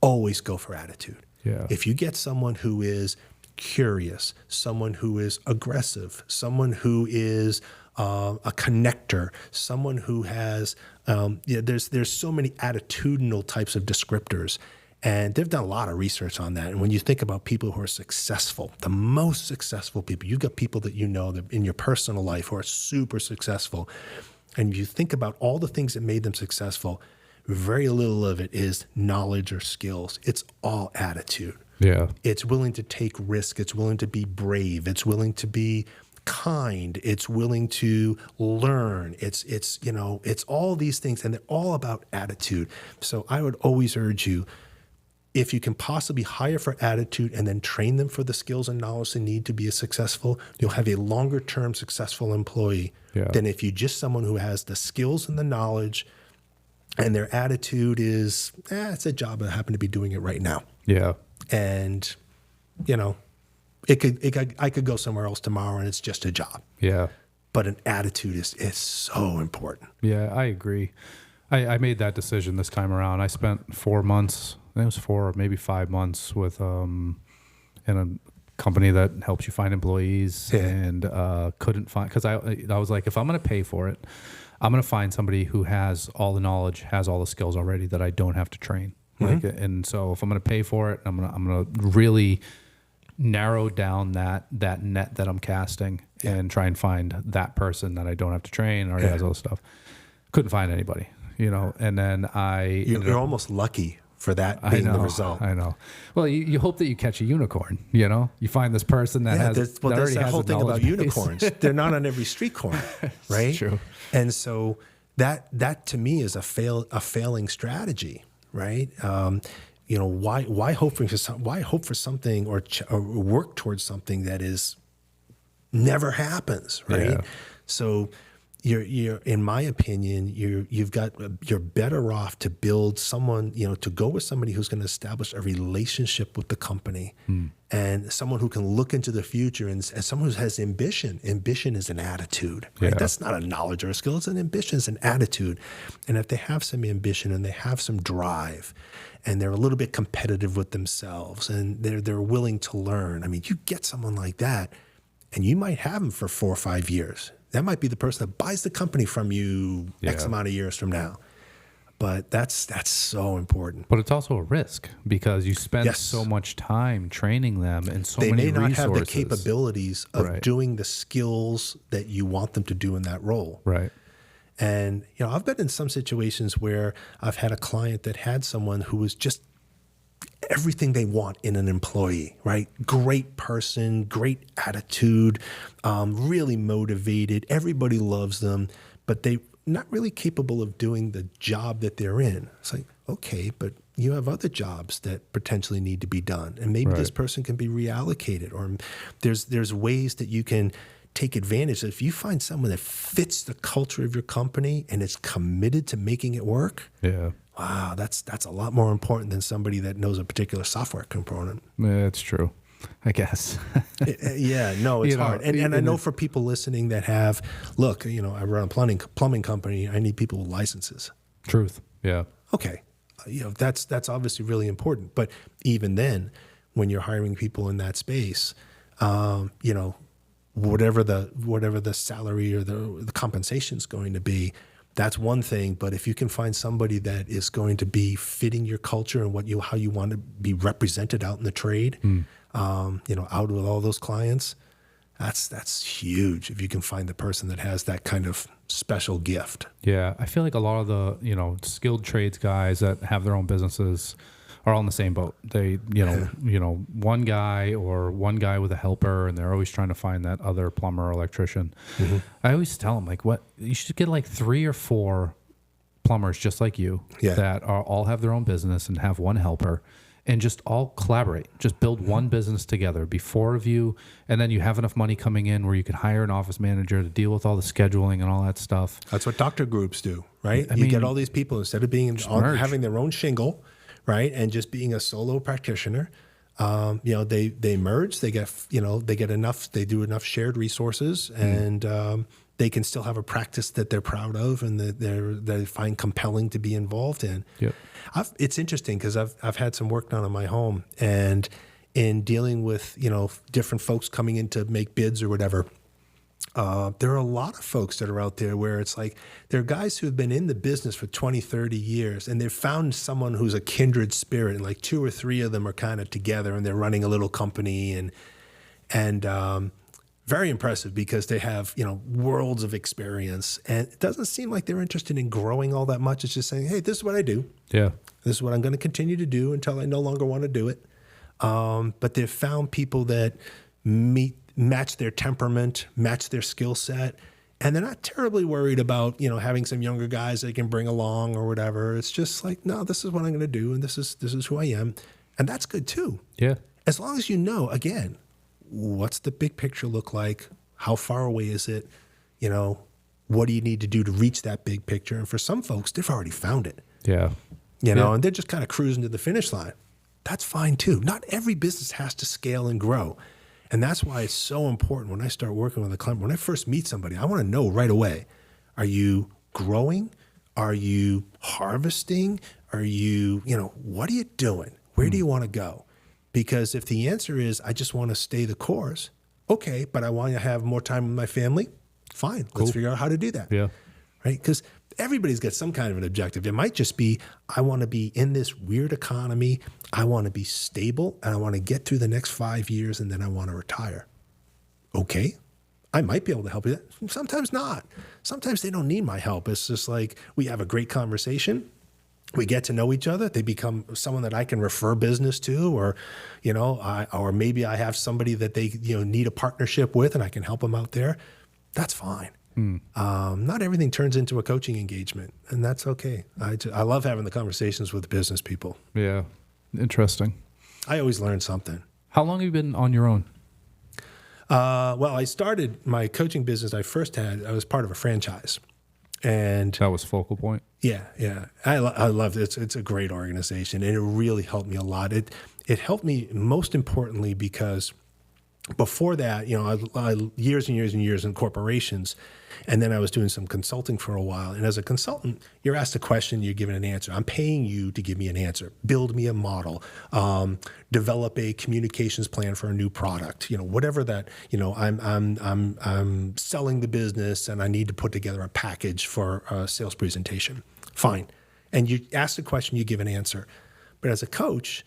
always go for attitude. Yeah. If you get someone who is curious, someone who is aggressive, someone who is a connector, someone who has, there's so many attitudinal types of descriptors. And they've done a lot of research on that. And when you think about people who are successful, the most successful people, you've got people that that in your personal life who are super successful. And you think about all the things that made them successful, very little of it is knowledge or skills. It's all attitude. Yeah. It's willing to take risk. It's willing to be brave. It's willing to be kind. It's willing to learn. It's all these things, and they're all about attitude. So I would always urge you, if you can possibly hire for attitude and then train them for the skills and knowledge they need to be successful, you'll have a longer term successful employee than if you just someone who has the skills and the knowledge and their attitude is, it's a job. I happen to be doing it right now. Yeah. And, I could go somewhere else tomorrow and it's just a job. Yeah. But an attitude is so important. Yeah, I agree. I made that decision this time around. I spent 4 months, I think it was 4 or maybe 5 months with in a company that helps you find employees and couldn't find, because I was like, if I'm going to pay for it, I'm going to find somebody who has all the knowledge, has all the skills already that I don't have to train. Mm-hmm. And so if I'm going to pay for it, I'm going to really narrow down that net that I'm casting and try and find that person that I don't have to train or has all the stuff. Couldn't find anybody, and then you're almost lucky for that being the result. I know. Well, you hope that you catch a unicorn, you find this person that has, that's already that has whole thing about base. Unicorns. They're not on every street corner, right? It's true. And so that to me is a failing strategy, right? Why hope for something or work towards something that is never happens, right? Yeah. So you're in my opinion, you're better off to build someone, to go with somebody who's going to establish a relationship with the company and someone who can look into the future and someone who has ambition. Ambition is an attitude, right? Yeah. That's not a knowledge or a skill. It's an ambition, it's an attitude. And if they have some ambition and they have some drive and they're a little bit competitive with themselves and they're willing to learn. I mean, you get someone like that and you might have them for 4 or 5 years. That might be the person that buys the company from you X amount of years from now. But that's so important. But it's also a risk because you spend so much time training them and so many resources. They may not have the capabilities of doing the skills that you want them to do in that role. Right. And, I've been in some situations where I've had a client that had someone who was just everything they want in an employee, right? Great person, great attitude, really motivated. Everybody loves them, but they not really capable of doing the job that they're in. It's like, okay, but you have other jobs that potentially need to be done, and maybe this person can be reallocated, or there's ways that you can take advantage. If you find someone that fits the culture of your company and is committed to making it work, wow, that's a lot more important than somebody that knows a particular software component. Yeah, it's true, I guess. It's hard. And I know for people listening that have, look, I run a plumbing company. I need people with licenses. Truth. Yeah. Okay. That's obviously really important. But even then, when you're hiring people in that space, whatever the salary or the compensation is going to be, that's one thing. But if you can find somebody that is going to be fitting your culture and how you want to be represented out in the trade, out with all those clients, that's huge. If you can find the person that has that kind of special gift. Yeah, I feel like a lot of the skilled trades guys that have their own businesses are all in the same boat. They, one guy with a helper, and they're always trying to find that other plumber or electrician. Mm-hmm. I always tell them, like, you should get like 3 or 4 plumbers just like you that all have their own business and have one helper, and just all collaborate. Just build one business together, be 4 of you, and then you have enough money coming in where you can hire an office manager to deal with all the scheduling and all that stuff. That's what doctor groups do, right? You get all these people, instead of having their own shingle, right, and just being a solo practitioner, they merge. They get enough. They do enough shared resources, and they can still have a practice that they're proud of and that they find compelling to be involved in. Yep. It's interesting because I've had some work done on my home, and in dealing with different folks coming in to make bids or whatever. There are a lot of folks that are out there where it's like they're guys who have been in the business for 20, 30 years, and they've found someone who's a kindred spirit, and like 2 or 3 of them are kind of together, and they're running a little company, and very impressive because they have worlds of experience, and it doesn't seem like they're interested in growing all that much. It's just saying, hey, this is what I do. Yeah, this is what I'm going to continue to do until I no longer want to do it. But they've found people that match their temperament, match their skill set, and they're not terribly worried about, having some younger guys they can bring along or whatever. It's just like, no, this is what I'm going to do, and this is who I am. And that's good too. Yeah. As long as again, what's the big picture look like? How far away is it? What do you need to do to reach that big picture? And for some folks, they've already found it. Yeah. And they're just kind of cruising to the finish line. That's fine too. Not every business has to scale and grow. And that's why it's so important when I start working with a client, when I first meet somebody, I want to know right away, are you growing? Are you harvesting? Are you, what are you doing? Where do you want to go? Because if the answer is, I just want to stay the course, okay, but I want to have more time with my family, fine. Cool. Let's figure out how to do that. Yeah. Right? Because everybody's got some kind of an objective. It might just be, I want to be in this weird economy. I want to be stable, and I want to get through the next 5 years, and then I want to retire. Okay, I might be able to help you. Sometimes not. Sometimes they don't need my help. It's just like we have a great conversation. We get to know each other. They become someone that I can refer business to, or, or maybe I have somebody that they need a partnership with, and I can help them out there. That's fine. Not everything turns into a coaching engagement, and that's okay. I love having the conversations with business people. Yeah. Interesting. I always learn something. How long have you been on your own? Well, I started my coaching business I was part of a franchise. And that was Focal Point? Yeah. I love it. It's a great organization, and it really helped me a lot. It helped me most importantly because before that, I years and years and years in corporations, and then I was doing some consulting for a while. And as a consultant, you're asked a question, you're given an answer. I'm paying you to give me an answer. Build me a model. Develop a communications plan for a new product. Whatever that. I'm selling the business, and I need to put together a package for a sales presentation. Fine. And you ask the question, you give an answer. But as a coach,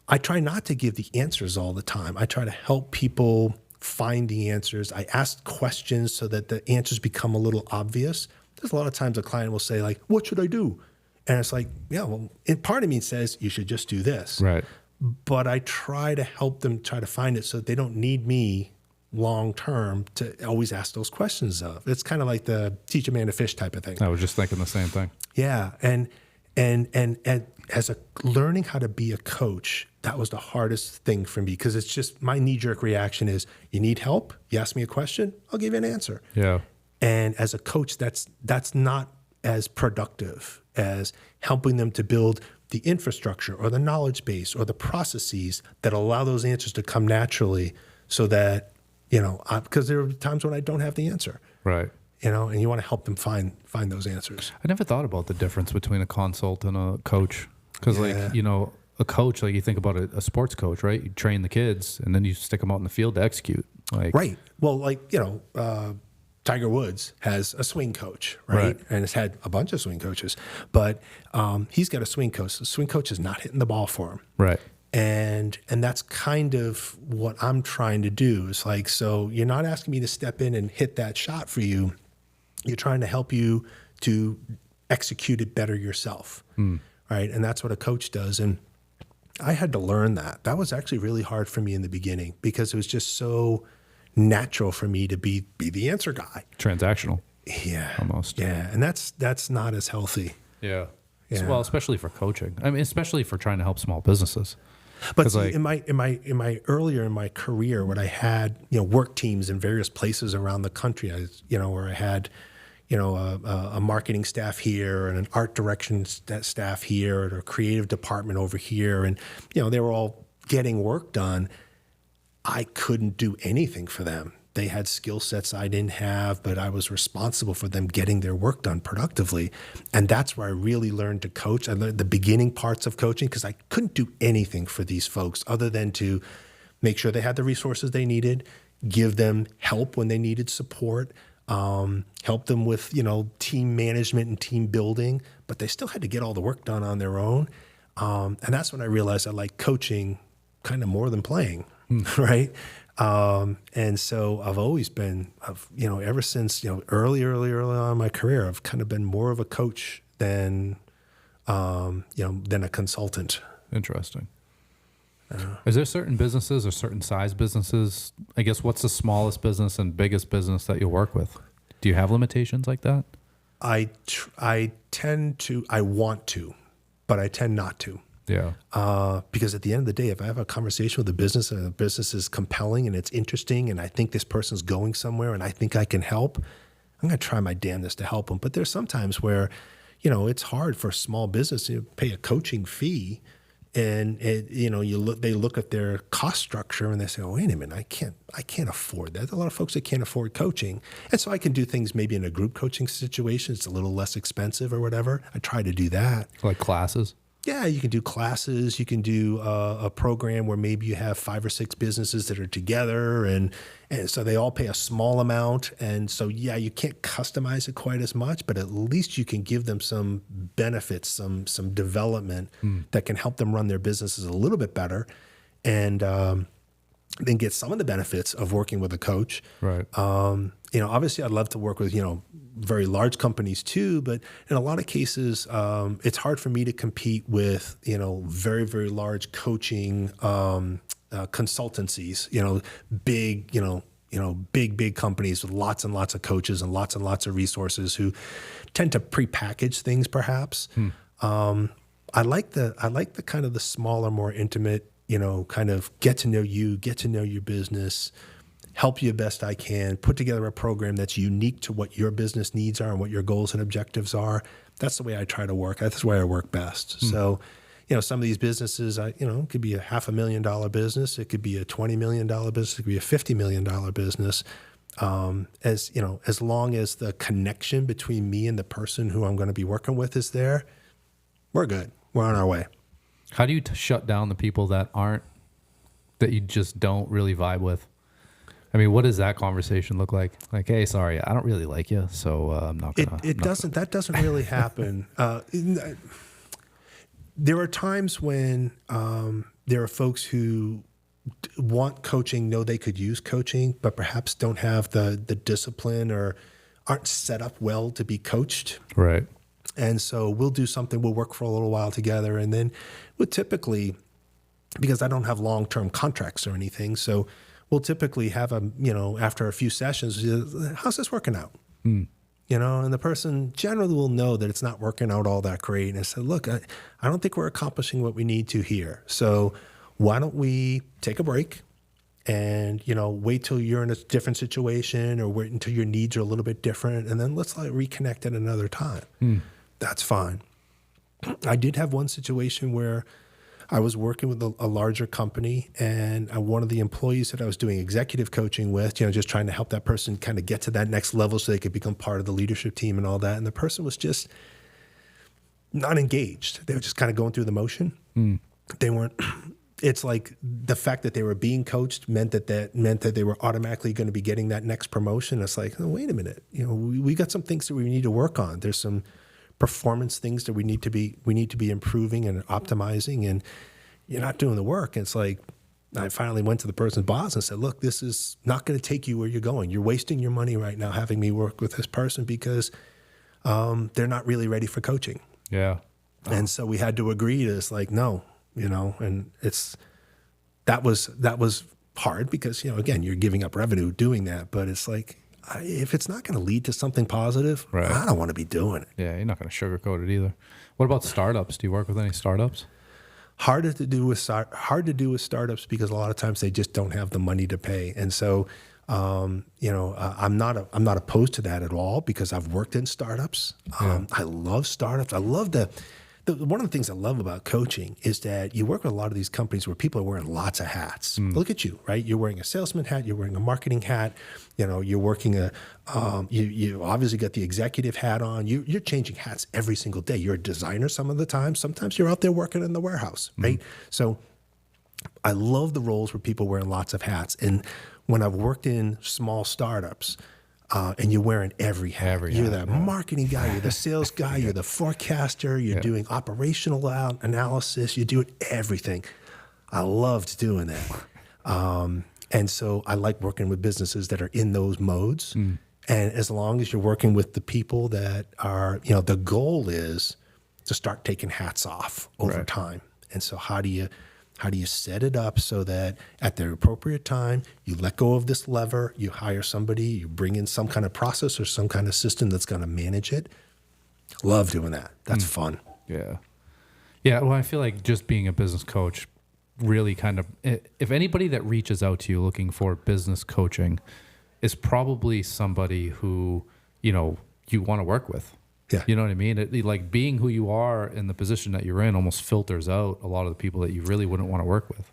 I try not to give the answers all the time. I try to help people find the answers. I ask questions so that the answers become a little obvious. There's a lot of times a client will say, like, what should I do? And it's like, yeah, well, part of me says you should just do this. Right. But I try to help them try to find it so that they don't need me long term to always ask those questions of. It's kind of like the teach a man to fish type of thing. I was just thinking the same thing. Yeah. And learning how to be a coach, that was the hardest thing for me, because it's just my knee-jerk reaction is, you need help? You ask me a question, I'll give you an answer. Yeah. And as a coach, that's not as productive as helping them to build the infrastructure or the knowledge base or the processes that allow those answers to come naturally, so that, because there are times when I don't have the answer. Right. And you want to help them find those answers. I never thought about the difference between a consult and a coach. Because, a coach, like you think about a sports coach, right? You train the kids and then you stick them out in the field to execute. Right. Well, Tiger Woods has a swing coach, right? And has had a bunch of swing coaches. But he's got a swing coach. The swing coach is not hitting the ball for him. Right. And that's kind of what I'm trying to do. It's like, so you're not asking me to step in and hit that shot for you. You're trying to help you to execute it better yourself, right? And that's what a coach does. And I had to learn that. That was actually really hard for me in the beginning, because it was just so natural for me to be the answer guy. Transactional. Yeah. Almost. Yeah. And that's not as healthy. Yeah. Yeah. Well, especially for coaching. I mean, especially for trying to help small businesses. But see, in my earlier in my career, when I had work teams in various places around the country, where I had a marketing staff here and an art direction staff here and a creative department over here, and they were all getting work done. I couldn't do anything for them. They had skill sets I didn't have, but I was responsible for them getting their work done productively. And that's where I really learned to coach. I learned the beginning parts of coaching, because I couldn't do anything for these folks other than to make sure they had the resources they needed, give them help when they needed support, help them with, team management and team building, but they still had to get all the work done on their own. And that's when I realized I like coaching kind of more than playing, right? And so I've always been, ever since, early on in my career, I've kind of been more of a coach than a consultant. Interesting. Is there certain businesses or certain size businesses? I guess, what's the smallest business and biggest business that you work with? Do you have limitations like that? I want to, but I tend not to. Yeah. Because at the end of the day, if I have a conversation with a business and the business is compelling and it's interesting and I think this person's going somewhere and I think I can help, I'm going to try my damnedest to help them. But there's sometimes where, it's hard for a small business to pay a coaching fee, and they look at their cost structure and they say, oh, wait a minute, I can't afford that. There's a lot of folks that can't afford coaching. And so I can do things maybe in a group coaching situation. It's a little less expensive or whatever. I try to do that. Like classes? Yeah, you can do classes. You can do a program where maybe you have 5 or 6 businesses that are together, and so they all pay a small amount. And so, yeah, you can't customize it quite as much, but at least you can give them some benefits, some development that can help them run their businesses a little bit better, and then get some of the benefits of working with a coach. Right. Obviously I'd love to work with, very large companies too, but in a lot of cases, it's hard for me to compete with, very, very large coaching consultancies, big companies with lots and lots of coaches and lots of resources who tend to prepackage things perhaps. I like the kind of the smaller, more intimate, kind of get to know your business, help you best I can, put together a program that's unique to what your business needs are and what your goals and objectives are. That's the way I try to work. That's the way I work best. So, some of these businesses, it could be a $500,000 business. It could be a $20 million business. It could be a $50 million business. As long as the connection between me and the person who I'm going to be working with is there, we're good. We're on our way. How do you shut down the people that you just don't really vibe with? I mean, what does that conversation look like? Like, hey, sorry, I don't really like you, so I'm not gonna. That doesn't really happen. There are times when there are folks who want coaching, know they could use coaching, but perhaps don't have the discipline or aren't set up well to be coached. Right. And so we'll do something. We'll work for a little while together, and then we'll typically, because I don't have long-term contracts or anything, so we'll typically have after a few sessions, how's this working out? And the person generally will know that it's not working out all that great. And I said, look, I don't think we're accomplishing what we need to here. So why don't we take a break and, wait till you're in a different situation, or wait until your needs are a little bit different. And then let's reconnect at another time. That's fine. I did have one situation where I was working with a larger company, and one of the employees that I was doing executive coaching with, just trying to help that person kind of get to that next level so they could become part of the leadership team and all that. And the person was just not engaged. They were just kind of going through the motion. They weren't. It's like the fact that they were being coached meant that they were automatically going to be getting that next promotion. It's like, oh, wait a minute. We got some things that we need to work on. There's some performance things that we need to be improving and optimizing, and you're not doing the work. And it's like, I finally went to the person's boss and said, look, this is not going to take you where you're going. You're wasting your money right now having me work with this person because they're not really ready for coaching. Yeah. And so we had to agree to, it's like, no, and that was hard because, again, you're giving up revenue doing that, but it's like, if it's not going to lead to something positive, right, I don't want to be doing it. Yeah, you're not going to sugarcoat it either. What about startups? Do you work with any startups? Hard to do with startups because a lot of times they just don't have the money to pay, and so I'm not opposed to that at all because I've worked in startups. I love startups. I love one of the things I love about coaching is that you work with a lot of these companies where people are wearing lots of hats. Look at you, right? You're wearing a salesman hat. You're wearing a marketing hat. You're working you obviously got the executive hat on. You're changing hats every single day. You're a designer some of the time. Sometimes you're out there working in the warehouse, right? So I love the roles where people wearing lots of hats. And when I've worked in small startups, and you're wearing every hat. You're the marketing guy, you're the sales guy, you're the forecaster, you're doing operational analysis, you're doing everything. I loved doing that. And so I like working with businesses that are in those modes. And as long as you're working with the people that are, the goal is to start taking hats off over time. And so how do you set it up so that at the appropriate time, you let go of this lever, you hire somebody, you bring in some kind of process or some kind of system that's going to manage it? Love doing that. That's fun. Yeah. Yeah. Well, I feel like just being a business coach really kind of, if anybody that reaches out to you looking for business coaching is probably somebody who, you want to work with. Yeah. You know what I mean? Like being who you are in the position that you're in almost filters out a lot of the people that you really wouldn't want to work with.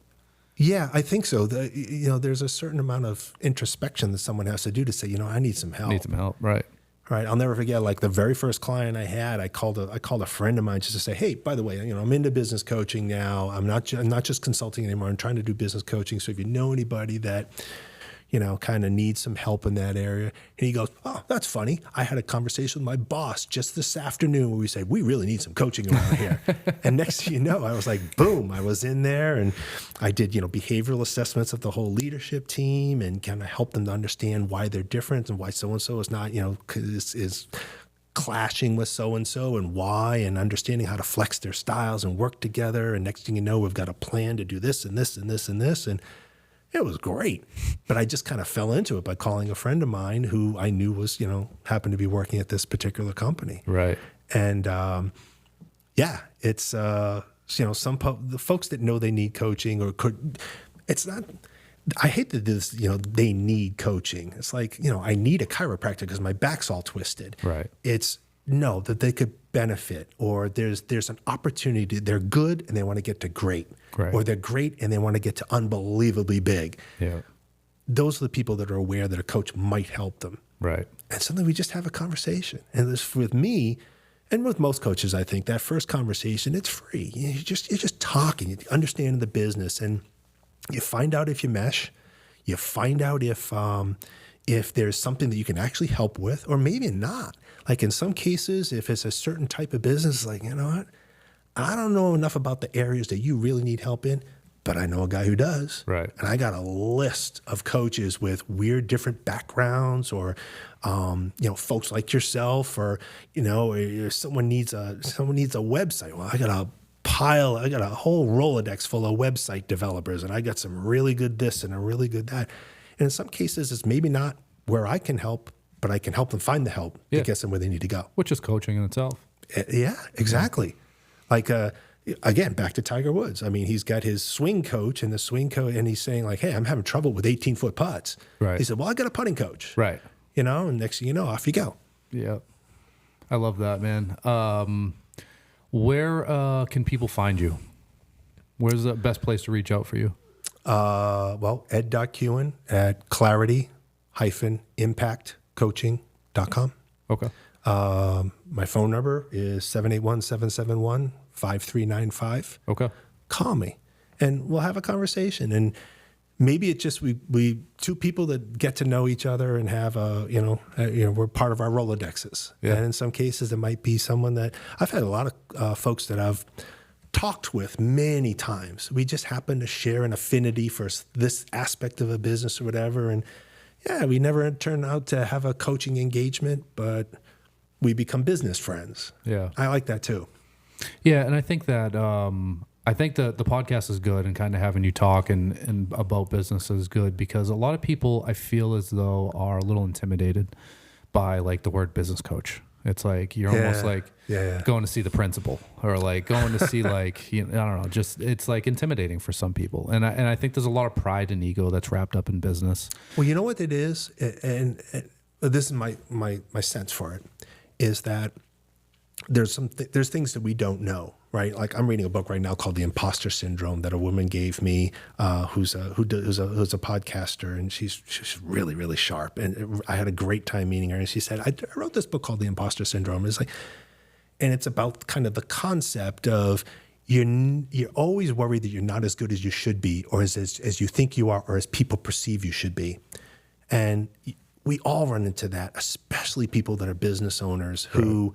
Yeah, I think so. There's a certain amount of introspection that someone has to do to say, I need some help. Right. Right. I'll never forget, like the very first client I had, I called a friend of mine just to say, hey, by the way, I'm into business coaching now. I'm not just consulting anymore. I'm trying to do business coaching. So if you know anybody that, kind of needs some help in that area. And he goes, oh, that's funny. I had a conversation with my boss just this afternoon where we said, we really need some coaching around here. And next thing you know, I was like, boom, I was in there and I did, behavioral assessments of the whole leadership team and kind of help them to understand why they're different and why so-and-so is not, is clashing with so-and-so and why, and understanding how to flex their styles and work together. And next thing you know, we've got a plan to do this and this and this and this. And it was great, but I just kind of fell into it by calling a friend of mine who I knew was, happened to be working at this particular company. Right. And it's, the folks that know they need coaching it's not, I hate that this, they need coaching. It's like, I need a chiropractor because my back's all twisted. Right. It's that they could benefit, or there's an opportunity. They're good and they want to get to great. Right. Or they're great and they want to get to unbelievably big. Yeah. Those are the people that are aware that a coach might help them. Right. And suddenly we just have a conversation. And this, with me, and with most coaches, I think that first conversation, it's free. You're just talking, you're understanding the business, and you find out if you mesh. You find out if there's something that you can actually help with, or maybe not. Like in some cases, if it's a certain type of business, like, you know what? I don't know enough about the areas that you really need help in, but I know a guy who does. Right. And I got a list of coaches with weird different backgrounds, or, folks like yourself, or, if someone needs a website. Well, I got a whole Rolodex full of website developers, and I got some really good this and a really good that. And in some cases, it's maybe not where I can help, but I can help them find the help that gets them where they need to go. Which is coaching in itself. Yeah, exactly. Like, again, back to Tiger Woods. I mean, he's got his swing coach and and he's saying like, hey, I'm having trouble with 18-foot putts. Right. He said, well, I got a putting coach. Right. And next thing you know, off you go. Yeah. I love that, man. Where can people find you? Where's the best place to reach out for you? Well, Ed.Keohan at clarity-impactcoaching.com. Okay. My phone number is 781-771-5395. Okay. Call me and we'll have a conversation. And maybe it's just we two people that get to know each other and have we're part of our Rolodexes. Yeah. And in some cases, it might be someone that I've had a lot of folks that I've talked with many times. We just happen to share an affinity for this aspect of a business or whatever. And yeah, we never turned out to have a coaching engagement, but we become business friends. Yeah. I like that too. Yeah. And I think that, the podcast is good, and kind of having you talk and about business is good, because a lot of people, I feel as though, are a little intimidated by like the word business coach. It's like you're almost like going to see the principal, or like going to see like, I don't know, just it's like intimidating for some people. And I think there's a lot of pride and ego that's wrapped up in business. Well, you know what it is, and this is my sense for it, is that there's things that we don't know, right? Like I'm reading a book right now called The Imposter Syndrome that a woman gave me, who's a podcaster, and she's really, really sharp. And I had a great time meeting her. And she said, I wrote this book called The Imposter Syndrome. It's like, and it's about kind of the concept of you're always worried that you're not as good as you should be, or as you think you are, or as people perceive you should be. And we all run into that, especially people that are business owners who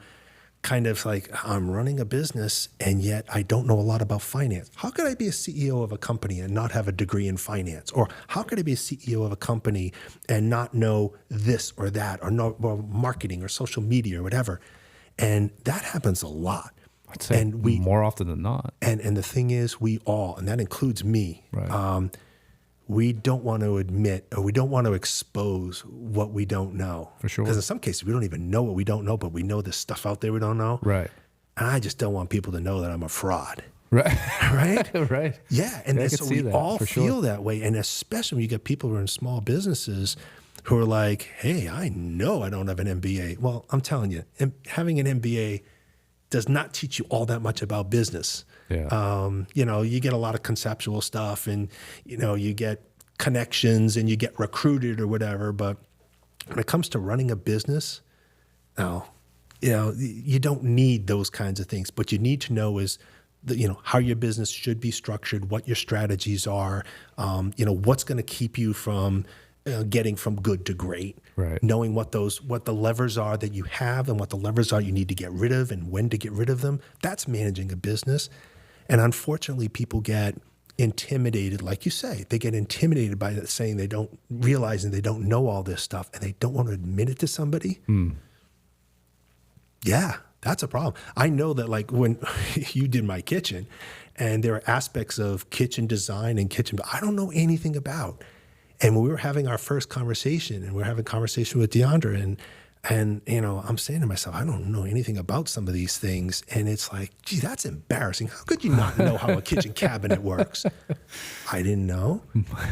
kind of like, I'm running a business and yet I don't know a lot about finance. How could I be a CEO of a company and not have a degree in finance? Or how could I be a CEO of a company and not know this or that, or know marketing or social media or whatever? And that happens a lot. I'd say more often than not. And the thing is, we all, and that includes me, Right. We don't want to admit, or we don't want to expose what we don't know. For sure. Because in some cases, we don't even know what we don't know, but we know there's stuff out there we don't know. Right. And I just don't want people to know that I'm a fraud. Right. Right? Right. Yeah. And I so could see we that, all for feel sure. that way. And especially when you get people who are in small businesses who are like, hey, I know I don't have an MBA. Well, I'm telling you, having an MBA does not teach you all that much about business. Yeah. You get a lot of conceptual stuff, and, you get connections and you get recruited or whatever. But when it comes to running a business, you don't need those kinds of things. What you need to know is how your business should be structured, what your strategies are, what's going to keep you from getting from good to great, Right. knowing what the levers are that you have and what the levers are you need to get rid of and when to get rid of them. That's managing a business. And unfortunately, people get intimidated, like you say. They get intimidated by saying realizing they don't know all this stuff, and they don't want to admit it to somebody. Yeah, that's a problem. I know that, like, when you did my kitchen, and there are aspects of kitchen design and kitchen I don't know anything about. And when we were having our first conversation, and we're having a conversation with Deandra, and I'm saying to myself, I don't know anything about some of these things. And it's like, gee, that's embarrassing. How could you not know how a kitchen cabinet works? I didn't know.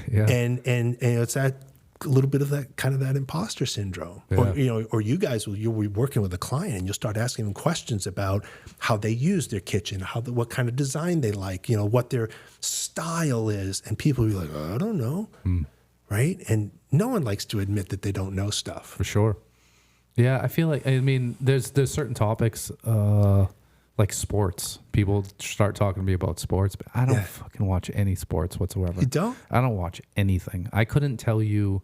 Yeah. And it's that a little bit of that kind of that imposter syndrome. Yeah. Or you guys you'll be working with a client and you'll start asking them questions about how they use their kitchen, what kind of design they like, what their style is. And people will be like, I don't know. Right? And no one likes to admit that they don't know stuff. For sure. Yeah, I feel like, there's certain topics, like sports. People start talking to me about sports, but I don't fucking watch any sports whatsoever. You don't? I don't watch anything. I couldn't tell you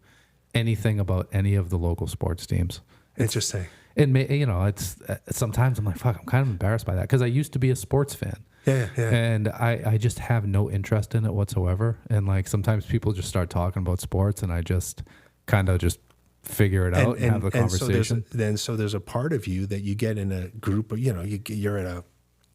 anything about any of the local sports teams. Interesting. It's sometimes I'm like, fuck, I'm kind of embarrassed by that, because I used to be a sports fan. Yeah. And I just have no interest in it whatsoever. And like sometimes people just start talking about sports, and I just kind of just figure it out and have the conversation. So there's a part of you that you get in a group of, you're at a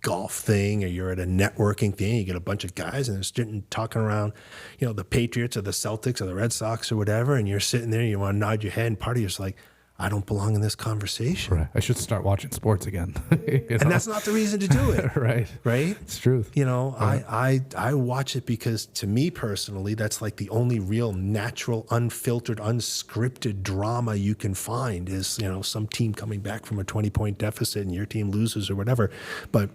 golf thing, or you're at a networking thing, you get a bunch of guys and they're sitting talking around, the Patriots or the Celtics or the Red Sox or whatever, and you're sitting there and you want to nod your head, and part of you's like, I don't belong in this conversation. Right. I should start watching sports again. And that's not the reason to do it. Right. Right? It's truth. I watch it because to me personally, that's like the only real natural, unfiltered, unscripted drama you can find is, some team coming back from a 20-point deficit and your team loses or whatever. But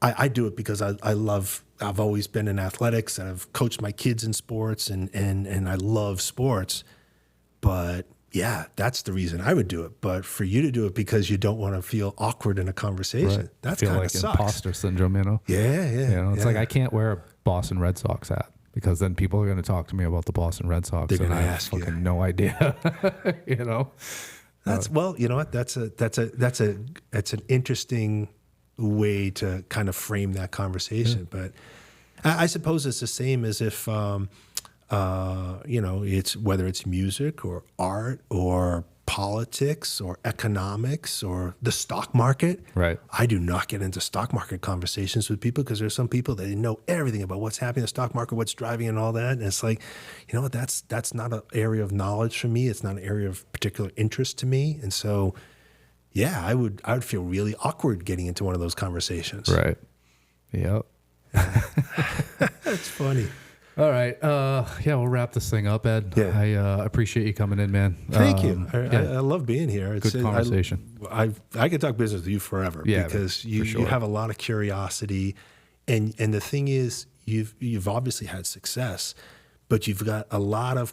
I do it because I've always been in athletics and I've coached my kids in sports and I love sports. But yeah, that's the reason I would do it. But for you to do it because you don't want to feel awkward in a conversation, Right. that's feel kind of like sucks. imposter syndrome, Yeah. It's like I can't wear a Boston Red Sox hat because then people are going to talk to me about the Boston Red Sox. They're and gonna I have ask you. fucking no idea. That's well, you know what? That's an interesting way to kind of frame that conversation. But I suppose it's the same as if it's whether it's music or art or politics or economics or the stock market. Right. I do not get into stock market conversations with people because there's some people that know everything about what's happening in the stock market, what's driving and all that. And it's like, that's not an area of knowledge for me. It's not an area of particular interest to me. And so, yeah, I would feel really awkward getting into one of those conversations. Right. Yep. That's funny. All right. We'll wrap this thing up, Ed. Yeah. I appreciate you coming in, man. Thank you. I love being here. It's Good conversation. I could talk business with you forever because you have a lot of curiosity, and the thing is, you've obviously had success, but you've got a lot of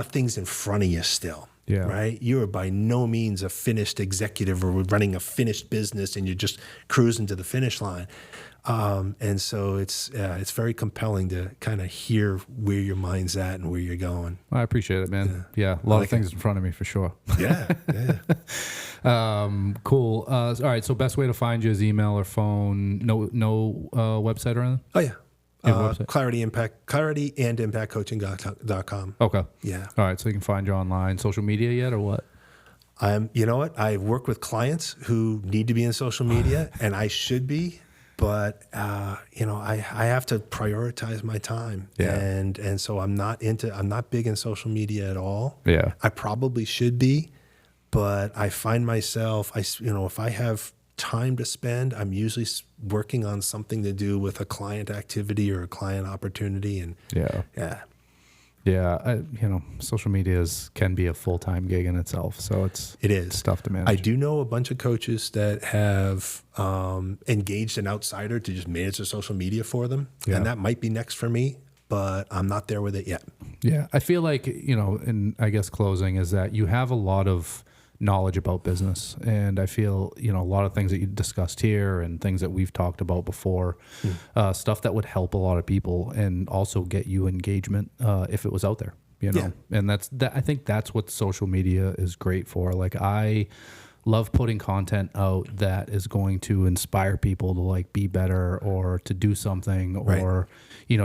things in front of you still. Yeah. Right. You are by no means a finished executive or running a finished business, and you're just cruising to the finish line. And so it's very compelling to kind of hear where your mind's at and where you're going. I appreciate it, man. Yeah, a lot of things in front of me for sure. Yeah. Cool. All right. So best way to find you is email or phone. No website or anything? Oh yeah. You have a website? clarityandImpactcoaching.com. Okay. Yeah. All right. So you can find you online. Social media yet or what? You know what? I work with clients who need to be in social media, and I should be, but I have to prioritize my time. Yeah. And so I'm not big in social media at all. Yeah. I probably should be, but I find myself, if I have time to spend, I'm usually working on something to do with a client activity or a client opportunity. And social media can be a full-time gig in itself. So it is tough to manage. I do know a bunch of coaches that have engaged an outsider to just manage their social media for them. Yeah. And that might be next for me, but I'm not there with it yet. Yeah. I feel like, and I guess closing is that you have a lot of knowledge about business. And I feel, a lot of things that you discussed here and things that we've talked about before, stuff that would help a lot of people and also get you engagement if it was out there, Yeah. And I think that's what social media is great for. Like I love putting content out that is going to inspire people to like be better or to do something or,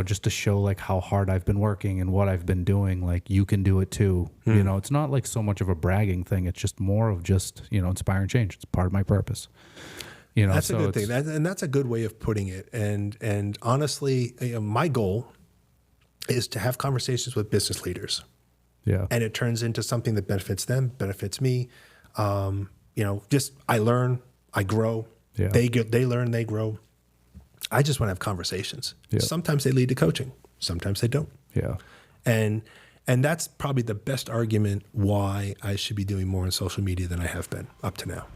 just to show like how hard I've been working and what I've been doing. Like you can do it too. It's not like so much of a bragging thing. It's just more of just, inspiring change. It's part of my purpose. That's a good thing. And that's a good way of putting it. And honestly, my goal is to have conversations with business leaders. Yeah. And it turns into something that benefits them, benefits me. Just I learn, I grow. Yeah. They learn, they grow. I just want to have conversations. Yeah. Sometimes they lead to coaching. Sometimes they don't. Yeah. And that's probably the best argument why I should be doing more on social media than I have been up to now.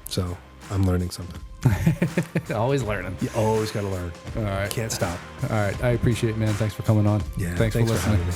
So I'm learning something. Always learning. You always got to learn. All right. Can't stop. All right. I appreciate it, man. Thanks for coming on. Yeah. Thanks for listening. having me.